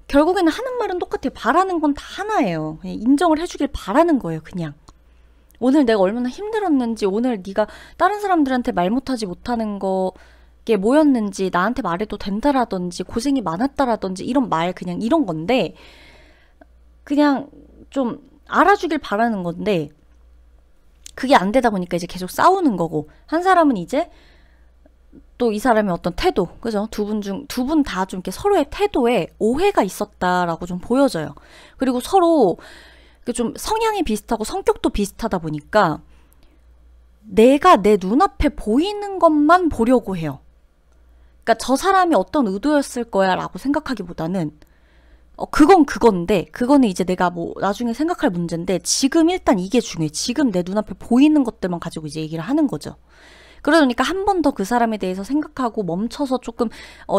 결국에는 하는 말은 똑같아요. 바라는 건 다 하나예요. 그냥 인정을 해주길 바라는 거예요. 그냥 오늘 내가 얼마나 힘들었는지, 오늘 네가 다른 사람들한테 말 못하지 못하는 거게 뭐였는지 나한테 말해도 된다라든지 고생이 많았다라든지 이런 말, 그냥 이런 건데 그냥 좀 알아주길 바라는 건데 그게 안 되다 보니까 이제 계속 싸우는 거고, 한 사람은 이제 또 이 사람의 어떤 태도, 그죠? 두 분 다 좀 이렇게 서로의 태도에 오해가 있었다라고 좀 보여져요. 그리고 서로 좀 성향이 비슷하고 성격도 비슷하다 보니까 내가 내 눈앞에 보이는 것만 보려고 해요. 그러니까 저 사람이 어떤 의도였을 거야 라고 생각하기보다는 그건 그건데, 그거는 이제 내가 뭐 나중에 생각할 문제인데 지금 일단 이게 중요해. 지금 내 눈앞에 보이는 것들만 가지고 이제 얘기를 하는 거죠. 그러니까 한 번 더 그 사람에 대해서 생각하고 멈춰서 조금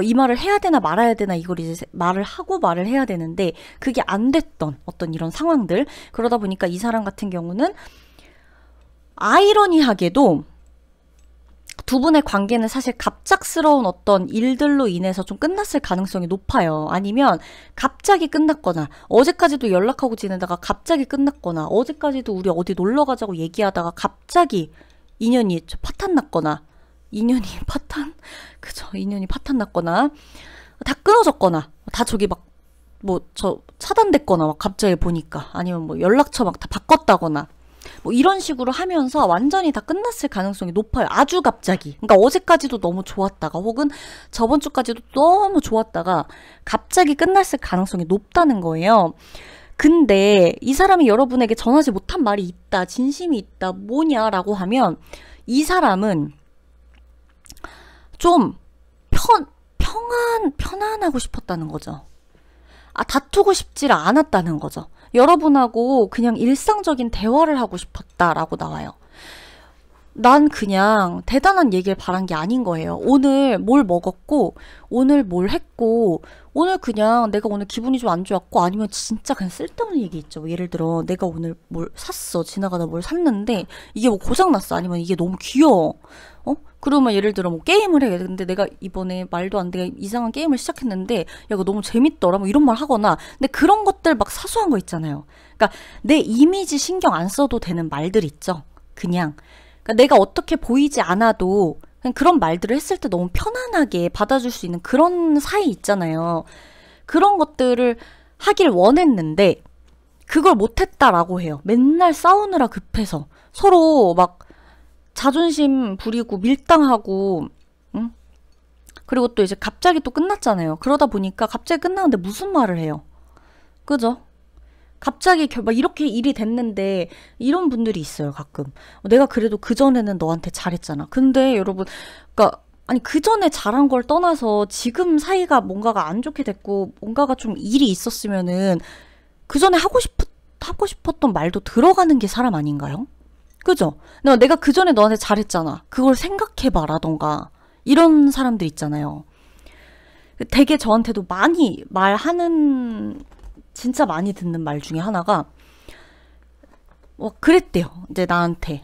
이 말을 해야 되나 말아야 되나 이걸 이제 말을 하고 말을 해야 되는데 그게 안 됐던 어떤 이런 상황들. 그러다 보니까 이 사람 같은 경우는 아이러니하게도 두 분의 관계는 사실 갑작스러운 어떤 일들로 인해서 좀 끝났을 가능성이 높아요. 아니면 갑자기 끝났거나, 어제까지도 연락하고 지내다가 갑자기 끝났거나, 어제까지도 우리 어디 놀러 가자고 얘기하다가 갑자기 인연이 파탄 났거나, 인연이 파탄 났거나, 다 끊어졌거나, 다 저기 막, 차단됐거나, 막 갑자기 보니까, 아니면 뭐 연락처 막 다 바꿨다거나, 뭐 이런 식으로 하면서 완전히 다 끝났을 가능성이 높아요. 아주 갑자기. 그러니까 어제까지도 너무 좋았다가, 혹은 저번 주까지도 너무 좋았다가, 갑자기 끝났을 가능성이 높다는 거예요. 근데 이 사람이 여러분에게 전하지 못한 말이 있다, 진심이 있다, 뭐냐라고 하면 이 사람은 좀 편안하고 싶었다는 거죠. 다투고 싶지를 않았다는 거죠. 여러분하고 그냥 일상적인 대화를 하고 싶었다라고 나와요. 난 그냥 대단한 얘기를 바란 게 아닌 거예요. 오늘 뭘 먹었고, 오늘 뭘 했고, 오늘 그냥 내가 오늘 기분이 좀 안 좋았고, 아니면 진짜 그냥 쓸데없는 얘기 있죠. 예를 들어 내가 오늘 뭘 샀어. 지나가다 뭘 샀는데 이게 뭐 고장났어. 아니면 이게 너무 귀여워. 그러면 예를 들어 뭐 게임을 해. 근데 내가 이번에 말도 안 되게 이상한 게임을 시작했는데 야, 이거 너무 재밌더라. 뭐 이런 말 하거나. 근데 그런 것들 막 사소한 거 있잖아요. 그러니까 내 이미지 신경 안 써도 되는 말들 있죠. 그러니까 내가 어떻게 보이지 않아도 그냥 그런 말들을 했을 때 너무 편안하게 받아줄 수 있는 그런 사이 있잖아요. 그런 것들을 하길 원했는데 그걸 못했다라고 해요. 맨날 싸우느라 급해서 서로 막 자존심 부리고 밀당하고, 응? 그리고 또 이제 갑자기 또 끝났잖아요. 그러다 보니까 갑자기 끝나는데 무슨 말을 해요? 그죠? 갑자기 막 이렇게 일이 됐는데 이런 분들이 있어요. 가끔 내가 그래도 그전에는 너한테 잘했잖아. 근데 여러분, 그러니까 아니 그전에 잘한 걸 떠나서 지금 사이가 뭔가가 안 좋게 됐고 뭔가가 좀 일이 있었으면은 그전에 하고 싶었던 말도 들어가는 게 사람 아닌가요? 그죠? 내가 그전에 너한테 잘했잖아. 그걸 생각해봐 라던가 이런 사람들 있잖아요. 되게 저한테도 많이 말하는, 진짜 많이 듣는 말 중에 하나가 그랬대요. 이제 나한테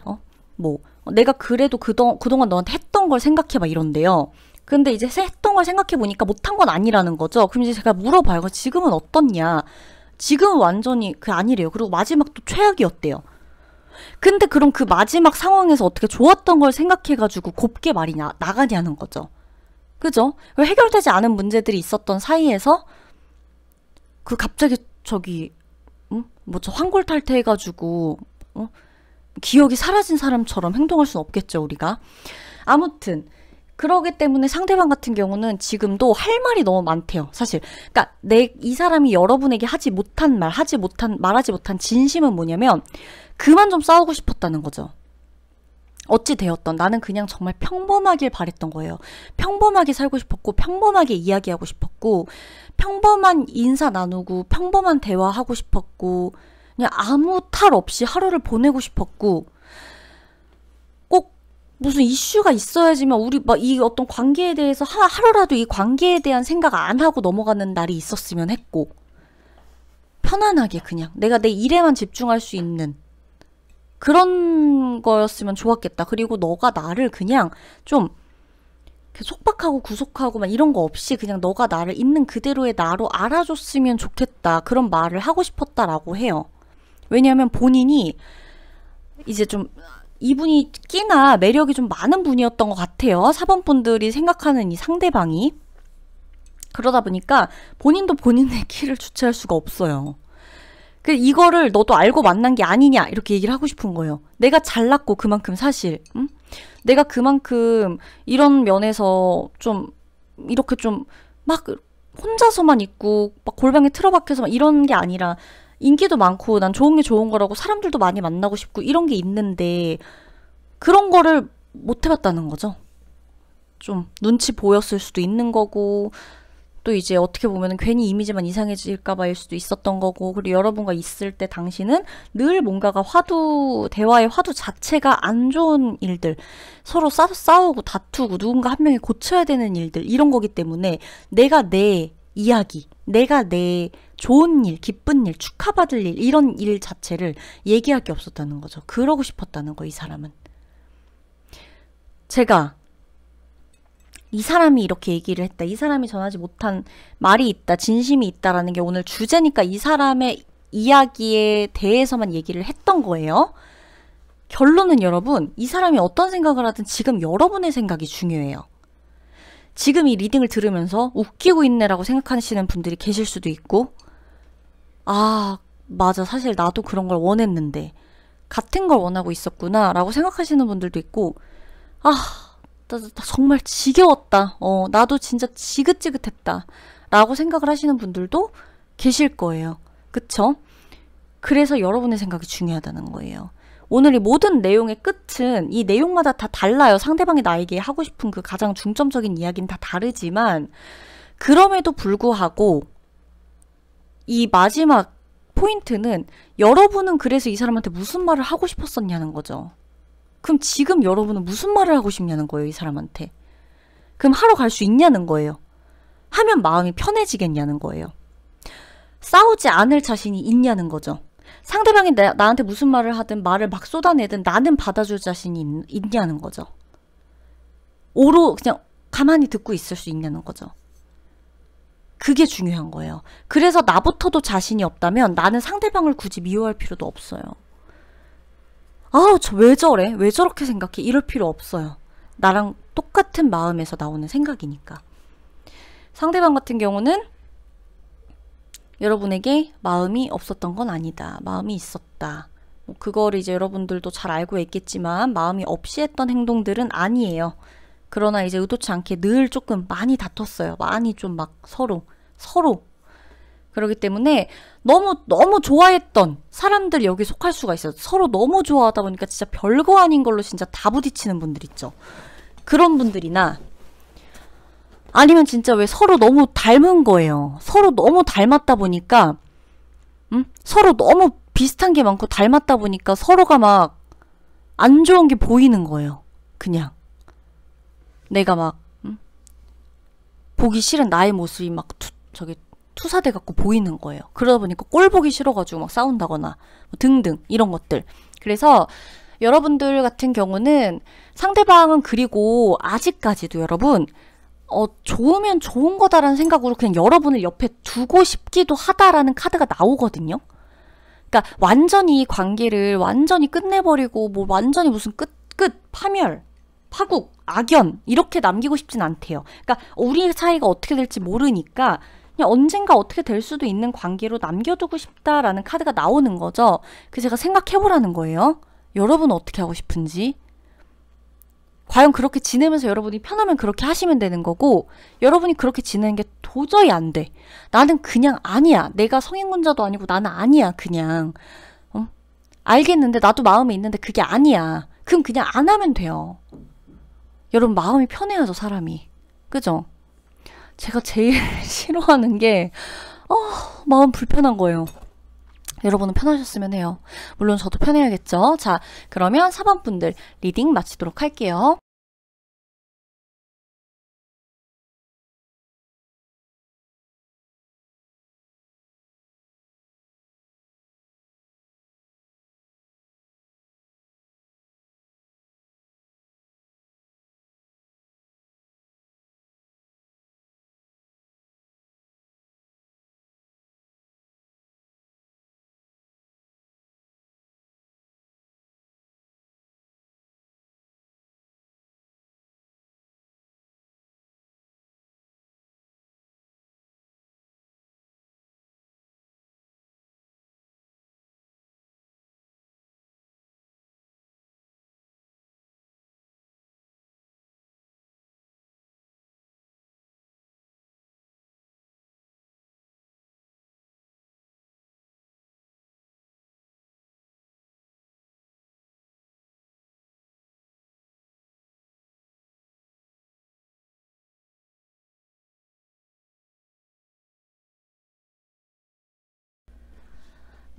내가 그래도 그동안 너한테 했던 걸 생각해봐 이런데요. 근데 이제 했던 걸 생각해보니까 못한 건 아니라는 거죠. 그럼 이제 제가 물어봐요. 지금은 어떻냐? 지금은 완전히 아니래요. 그리고 마지막 또 최악이었대요. 근데 그럼 그 마지막 상황에서 어떻게 좋았던 걸 생각해가지고 곱게 말이 나가냐는 거죠. 그죠? 해결되지 않은 문제들이 있었던 사이에서 그 갑자기 저기 뭐죠? 환골탈태해가지고 기억이 사라진 사람처럼 행동할 수는 없겠죠, 우리가. 아무튼 그러기 때문에 상대방 같은 경우는 지금도 할 말이 너무 많대요, 사실. 그러니까 이 사람이 여러분에게 말하지 못한 진심은 뭐냐면 그만 좀 싸우고 싶었다는 거죠. 어찌 되었던 나는 그냥 정말 평범하길 바랬던 거예요. 평범하게 살고 싶었고, 평범하게 이야기하고 싶었고, 평범한 인사 나누고, 평범한 대화하고 싶었고, 그냥 아무 탈 없이 하루를 보내고 싶었고, 꼭 무슨 이슈가 있어야지만 우리 막 이 어떤 관계에 대해서 하루라도 이 관계에 대한 생각 안 하고 넘어가는 날이 있었으면 했고, 편안하게 그냥 내가 내 일에만 집중할 수 있는 그런 거였으면 좋았겠다. 그리고 너가 나를 그냥 좀 속박하고 구속하고 막 이런 거 없이 그냥 너가 나를 있는 그대로의 나로 알아줬으면 좋겠다. 그런 말을 하고 싶었다라고 해요. 왜냐하면 본인이 이제 좀 이분이 끼나 매력이 좀 많은 분이었던 것 같아요. 4번 분들이 생각하는 이 상대방이. 그러다 보니까 본인도 본인의 끼를 주체할 수가 없어요. 이거를 너도 알고 만난 게 아니냐 이렇게 얘기를 하고 싶은 거예요. 내가 잘났고 그만큼 사실 내가 그만큼 이런 면에서 좀 이렇게 좀 막 혼자서만 있고 막 골방에 틀어박혀서 막 이런 게 아니라 인기도 많고 난 좋은 게 좋은 거라고 사람들도 많이 만나고 싶고 이런 게 있는데 그런 거를 못 해봤다는 거죠. 좀 눈치 보였을 수도 있는 거고 또 이제 어떻게 보면 괜히 이미지만 이상해질까봐일 수도 있었던 거고, 그리고 여러분과 있을 때 당신은 늘 뭔가가 대화의 화두 자체가 안 좋은 일들, 서로 싸우고 다투고 누군가 한 명이 고쳐야 되는 일들, 이런 거기 때문에 내가 내 이야기, 내가 내 좋은 일, 기쁜 일, 축하받을 일, 이런 일 자체를 얘기할 게 없었다는 거죠. 그러고 싶었다는 거, 이 사람은. 제가 이 사람이 이렇게 얘기를 했다, 이 사람이 전하지 못한 말이 있다, 진심이 있다라는 게 오늘 주제니까 이 사람의 이야기에 대해서만 얘기를 했던 거예요. 결론은 여러분, 이 사람이 어떤 생각을 하든 지금 여러분의 생각이 중요해요. 지금 이 리딩을 들으면서 웃기고 있네라고 생각하시는 분들이 계실 수도 있고, 아 맞아, 사실 나도 그런 걸 원했는데 같은 걸 원하고 있었구나 라고 생각하시는 분들도 있고, 나 정말 지겨웠다. 나도 진짜 지긋지긋했다. 라고 생각을 하시는 분들도 계실 거예요. 그쵸? 그래서 여러분의 생각이 중요하다는 거예요. 오늘 이 모든 내용의 끝은 이 내용마다 다 달라요. 상대방이 나에게 하고 싶은 그 가장 중점적인 이야기는 다 다르지만, 그럼에도 불구하고 이 마지막 포인트는 여러분은 그래서 이 사람한테 무슨 말을 하고 싶었었냐는 거죠. 그럼 지금 여러분은 무슨 말을 하고 싶냐는 거예요, 이 사람한테. 그럼 하러 갈 수 있냐는 거예요. 하면 마음이 편해지겠냐는 거예요. 싸우지 않을 자신이 있냐는 거죠. 상대방이 나한테 무슨 말을 하든 말을 막 쏟아내든 나는 받아줄 자신이 있냐는 거죠. 그냥 가만히 듣고 있을 수 있냐는 거죠. 그게 중요한 거예요. 그래서 나부터도 자신이 없다면 나는 상대방을 굳이 미워할 필요도 없어요. 저 왜 저래? 왜 저렇게 생각해? 이럴 필요 없어요. 나랑 똑같은 마음에서 나오는 생각이니까. 상대방 같은 경우는 여러분에게 마음이 없었던 건 아니다. 마음이 있었다. 그거를 이제 여러분들도 잘 알고 있겠지만 마음이 없이 했던 행동들은 아니에요. 그러나 이제 의도치 않게 늘 조금 많이 다퉜어요. 많이 좀 막 서로. 그렇기 때문에 너무 좋아했던 사람들 여기 속할 수가 있어요. 서로 너무 좋아하다 보니까 진짜 별거 아닌 걸로 진짜 다 부딪히는 분들 있죠. 그런 분들이나 아니면 진짜 왜 서로 너무 닮은 거예요. 서로 너무 닮았다 보니까 서로 너무 비슷한 게 많고 닮았다 보니까 서로가 막 안 좋은 게 보이는 거예요. 그냥 내가 막 보기 싫은 나의 모습이 막 투사돼 갖고 보이는 거예요. 그러다 보니까 꼴 보기 싫어가지고 막 싸운다거나 등등 이런 것들. 그래서 여러분들 같은 경우는 상대방은 그리고 아직까지도 여러분 좋으면 좋은 거다라는 생각으로 그냥 여러분을 옆에 두고 싶기도 하다라는 카드가 나오거든요. 그러니까 완전히 관계를 완전히 끝내버리고 뭐 완전히 무슨 끝 파멸, 파국, 악연 이렇게 남기고 싶진 않대요. 그러니까 우리 사이가 어떻게 될지 모르니까 그냥 언젠가 어떻게 될 수도 있는 관계로 남겨두고 싶다라는 카드가 나오는 거죠. 그래서 제가 생각해보라는 거예요. 여러분은 어떻게 하고 싶은지. 과연 그렇게 지내면서 여러분이 편하면 그렇게 하시면 되는 거고, 여러분이 그렇게 지내는 게 도저히 안 돼. 나는 그냥 아니야. 내가 성인군자도 아니고 나는 아니야. 그냥 알겠는데 나도 마음에 있는데 그게 아니야. 그럼 그냥 안 하면 돼요. 여러분 마음이 편해야죠, 사람이. 그죠? 제가 제일 싫어하는 게 마음 불편한 거예요. 여러분은 편하셨으면 해요. 물론 저도 편해야겠죠. 자, 그러면 4번 분들 리딩 마치도록 할게요.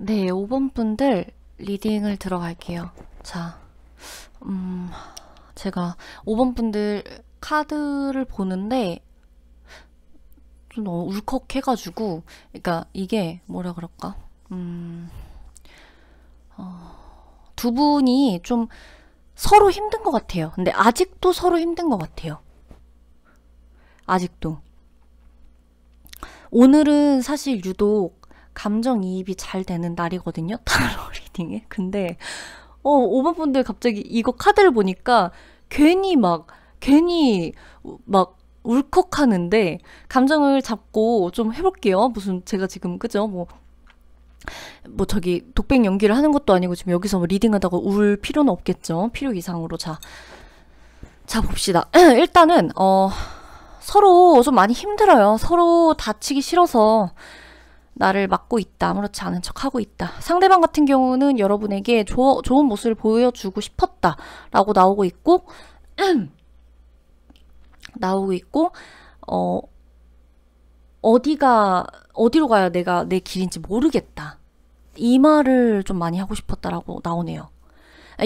네, 5번 분들 리딩을 들어갈게요. 자, 제가 5번 분들 카드를 보는데 좀 너무 울컥해가지고, 그러니까 이게 뭐라 그럴까? 두 분이 좀 서로 힘든 것 같아요. 근데 아직도 서로 힘든 것 같아요. 아직도. 오늘은 사실 유독 감정이입이 잘 되는 날이거든요. 타로 리딩에. 근데 5번 분들 갑자기 이거 카드를 보니까 괜히 막 울컥하는데, 감정을 잡고 좀 해볼게요. 무슨 제가 지금 그죠? 뭐 저기 독백 연기를 하는 것도 아니고 지금 여기서 뭐 리딩하다가 울 필요는 없겠죠. 필요 이상으로. 자 봅시다. 일단은 서로 좀 많이 힘들어요. 서로 다치기 싫어서 나를 막고 있다. 아무렇지 않은 척 하고 있다. 상대방 같은 경우는 여러분에게 좋은 모습을 보여주고 싶었다 라고 나오고 있고 어디로 가야 내가 내 길인지 모르겠다. 이 말을 좀 많이 하고 싶었다라고 나오네요.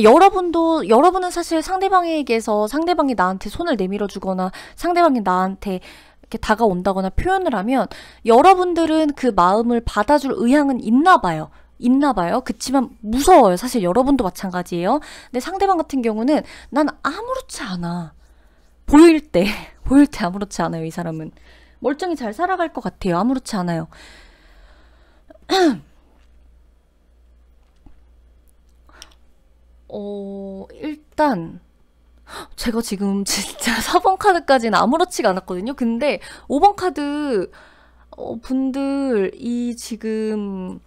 여러분은 사실 상대방에게서 상대방이 나한테 손을 내밀어 주거나 상대방이 나한테 이렇게 다가온다거나 표현을 하면 여러분들은 그 마음을 받아줄 의향은 있나 봐요. 그치만 무서워요. 사실 여러분도 마찬가지예요. 근데 상대방 같은 경우는 난 아무렇지 않아. 보일 때 아무렇지 않아요. 이 사람은 멀쩡히 잘 살아갈 것 같아요. 아무렇지 않아요. 일단 제가 지금 진짜 4번 카드까지는 아무렇지가 않았거든요. 근데 5번 카드 분들 이 지금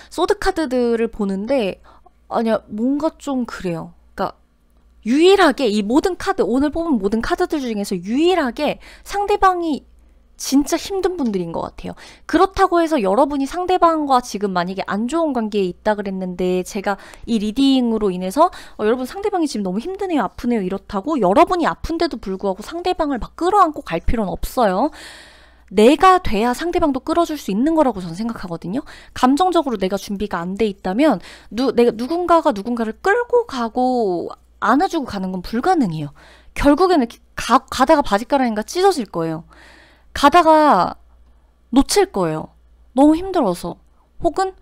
소드 카드들을 보는데 아니야, 뭔가 좀 그래요. 그러니까 유일하게 이 모든 카드, 오늘 뽑은 모든 카드들 중에서 유일하게 상대방이 진짜 힘든 분들인 것 같아요. 그렇다고 해서 여러분이 상대방과 지금 만약에 안 좋은 관계에 있다 그랬는데, 제가 이 리딩으로 인해서 여러분 상대방이 지금 너무 힘드네요, 아프네요 이렇다고 여러분이 아픈데도 불구하고 상대방을 막 끌어안고 갈 필요는 없어요. 내가 돼야 상대방도 끌어줄 수 있는 거라고 저는 생각하거든요. 감정적으로 내가 준비가 안 돼 있다면 누군가가 누군가를 끌고 가고 안아주고 가는 건 불가능해요. 결국에는 가다가 바지가랑이가 찢어질 거예요. 가다가 놓칠 거예요. 너무 힘들어서. 혹은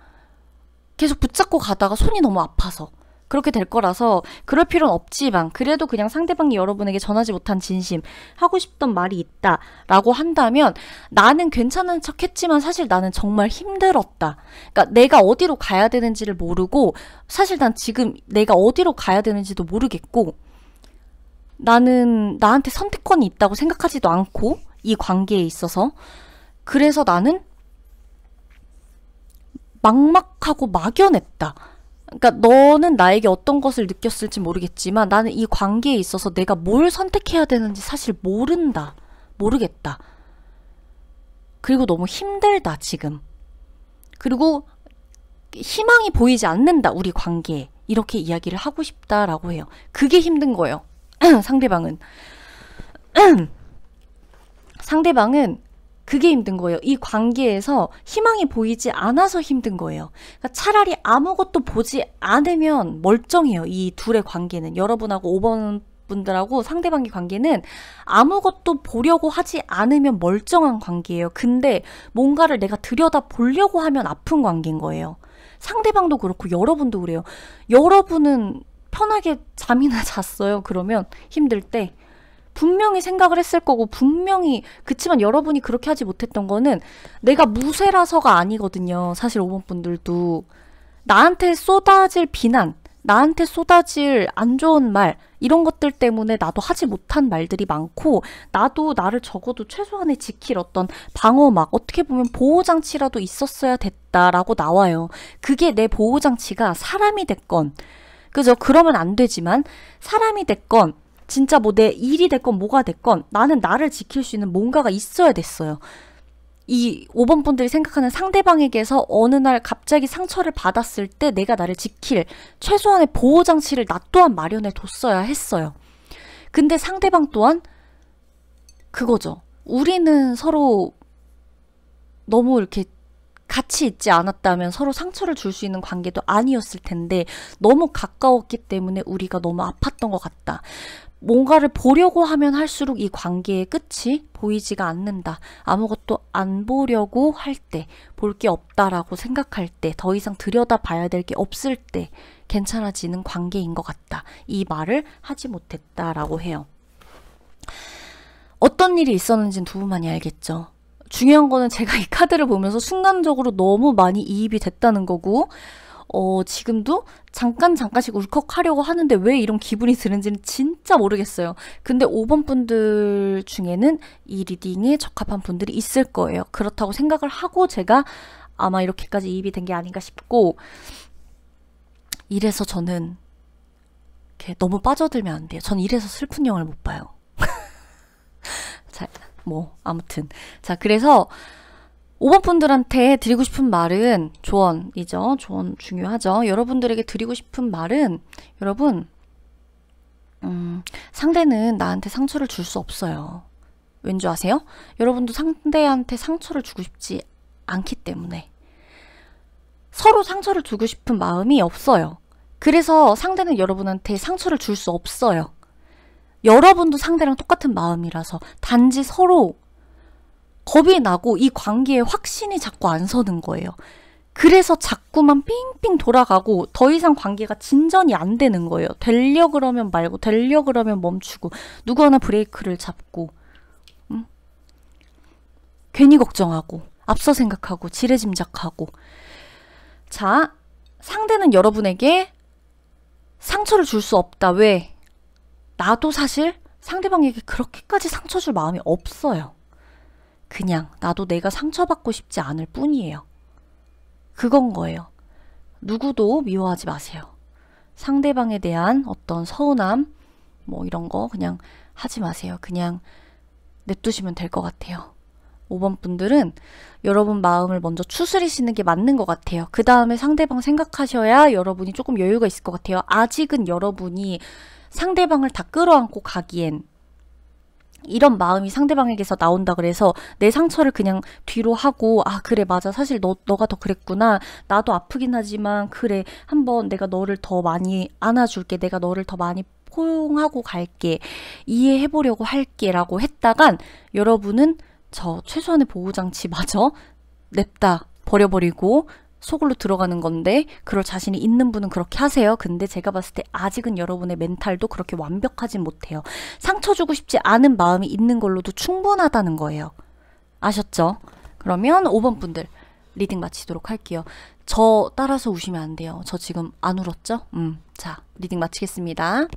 계속 붙잡고 가다가 손이 너무 아파서. 그렇게 될 거라서 그럴 필요는 없지만 그래도 그냥 상대방이 여러분에게 전하지 못한 진심, 하고 싶던 말이 있다라고 한다면 나는 괜찮은 척 했지만 사실 나는 정말 힘들었다. 그러니까 내가 어디로 가야 되는지를 모르고 사실 난 지금 내가 어디로 가야 되는지도 모르겠고 나는 나한테 선택권이 있다고 생각하지도 않고 이 관계에 있어서 그래서 나는 막막하고 막연했다. 그러니까 너는 나에게 어떤 것을 느꼈을지 모르겠지만 나는 이 관계에 있어서 내가 뭘 선택해야 되는지 사실 모른다. 모르겠다. 그리고 너무 힘들다 지금. 그리고 희망이 보이지 않는다 우리 관계에. 이렇게 이야기를 하고 싶다라고 해요. 그게 힘든 거예요. 상대방은. 상대방은 그게 힘든 거예요. 이 관계에서 희망이 보이지 않아서 힘든 거예요. 그러니까 차라리 아무것도 보지 않으면 멀쩡해요. 이 둘의 관계는. 여러분하고 5번 분들하고 상대방의 관계는 아무것도 보려고 하지 않으면 멀쩡한 관계예요. 근데 뭔가를 내가 들여다 보려고 하면 아픈 관계인 거예요. 상대방도 그렇고 여러분도 그래요. 여러분은 편하게 잠이나 잤어요. 그러면 힘들 때. 분명히 생각을 했을 거고 분명히 그치만 여러분이 그렇게 하지 못했던 거는 내가 무쇠라서가 아니거든요. 사실 5번 분들도 나한테 쏟아질 비난, 나한테 쏟아질 안 좋은 말 이런 것들 때문에 나도 하지 못한 말들이 많고 나도 나를 적어도 최소한의 지킬 어떤 방어막 어떻게 보면 보호장치라도 있었어야 됐다라고 나와요. 그게 내 보호장치가 사람이 됐건 그죠? 그러면 안 되지만 사람이 됐건 진짜 뭐 내 일이 됐건 뭐가 됐건 나는 나를 지킬 수 있는 뭔가가 있어야 됐어요. 이 5번 분들이 생각하는 상대방에게서 어느 날 갑자기 상처를 받았을 때 내가 나를 지킬 최소한의 보호장치를 나 또한 마련해 뒀어야 했어요. 근데 상대방 또한 그거죠. 우리는 서로 너무 이렇게 같이 있지 않았다면 서로 상처를 줄 수 있는 관계도 아니었을 텐데 너무 가까웠기 때문에 우리가 너무 아팠던 것 같다. 뭔가를 보려고 하면 할수록 이 관계의 끝이 보이지가 않는다. 아무것도 안 보려고 할 때, 볼 게 없다라고 생각할 때, 더 이상 들여다봐야 될 게 없을 때 괜찮아지는 관계인 것 같다. 이 말을 하지 못했다라고 해요. 어떤 일이 있었는지는 두 분만이 알겠죠. 중요한 거는 제가 이 카드를 보면서 순간적으로 너무 많이 이입이 됐다는 거고 지금도 잠깐씩 울컥하려고 하는데 왜 이런 기분이 드는지는 진짜 모르겠어요. 근데 5번 분들 중에는 이 리딩에 적합한 분들이 있을 거예요. 그렇다고 생각을 하고 제가 아마 이렇게까지 이입이 된 게 아닌가 싶고 이래서 저는 이렇게 너무 빠져들면 안 돼요. 전 이래서 슬픈 영화를 못 봐요. 자, 뭐 아무튼 자 그래서 5번 분들한테 드리고 싶은 말은 조언이죠. 조언 중요하죠. 여러분들에게 드리고 싶은 말은 여러분 상대는 나한테 상처를 줄 수 없어요. 왠지 아세요? 여러분도 상대한테 상처를 주고 싶지 않기 때문에 서로 상처를 주고 싶은 마음이 없어요. 그래서 상대는 여러분한테 상처를 줄 수 없어요. 여러분도 상대랑 똑같은 마음이라서 단지 서로 겁이 나고 이 관계에 확신이 자꾸 안 서는 거예요. 그래서 자꾸만 삥삥 돌아가고 더 이상 관계가 진전이 안 되는 거예요. 되려 그러면 말고 되려 그러면 멈추고 누구 하나 브레이크를 잡고 괜히 걱정하고 앞서 생각하고 지레짐작하고 자 상대는 여러분에게 상처를 줄 수 없다. 왜? 나도 사실 상대방에게 그렇게까지 상처 줄 마음이 없어요. 그냥 나도 내가 상처받고 싶지 않을 뿐이에요. 그건 거예요. 누구도 미워하지 마세요. 상대방에 대한 어떤 서운함 뭐 이런 거 그냥 하지 마세요. 그냥 냅두시면 될 것 같아요. 5번 분들은 여러분 마음을 먼저 추스리시는 게 맞는 것 같아요. 그 다음에 상대방 생각하셔야 여러분이 조금 여유가 있을 것 같아요. 아직은 여러분이 상대방을 다 끌어안고 가기엔 이런 마음이 상대방에게서 나온다 그래서 내 상처를 그냥 뒤로 하고 아 그래 맞아 사실 너가 더 그랬구나 나도 아프긴 하지만 그래 한번 내가 너를 더 많이 안아줄게 내가 너를 더 많이 포용하고 갈게 이해해보려고 할게 라고 했다간 여러분은 저 최소한의 보호장치마저 냅다 버려버리고 속으로 들어가는 건데 그럴 자신이 있는 분은 그렇게 하세요. 근데 제가 봤을 때 아직은 여러분의 멘탈도 그렇게 완벽하진 못해요. 상처 주고 싶지 않은 마음이 있는 걸로도 충분하다는 거예요. 아셨죠? 그러면 5번 분들 리딩 마치도록 할게요. 저 따라서 우시면 안 돼요. 저 지금 안 울었죠? 자, 리딩 마치겠습니다.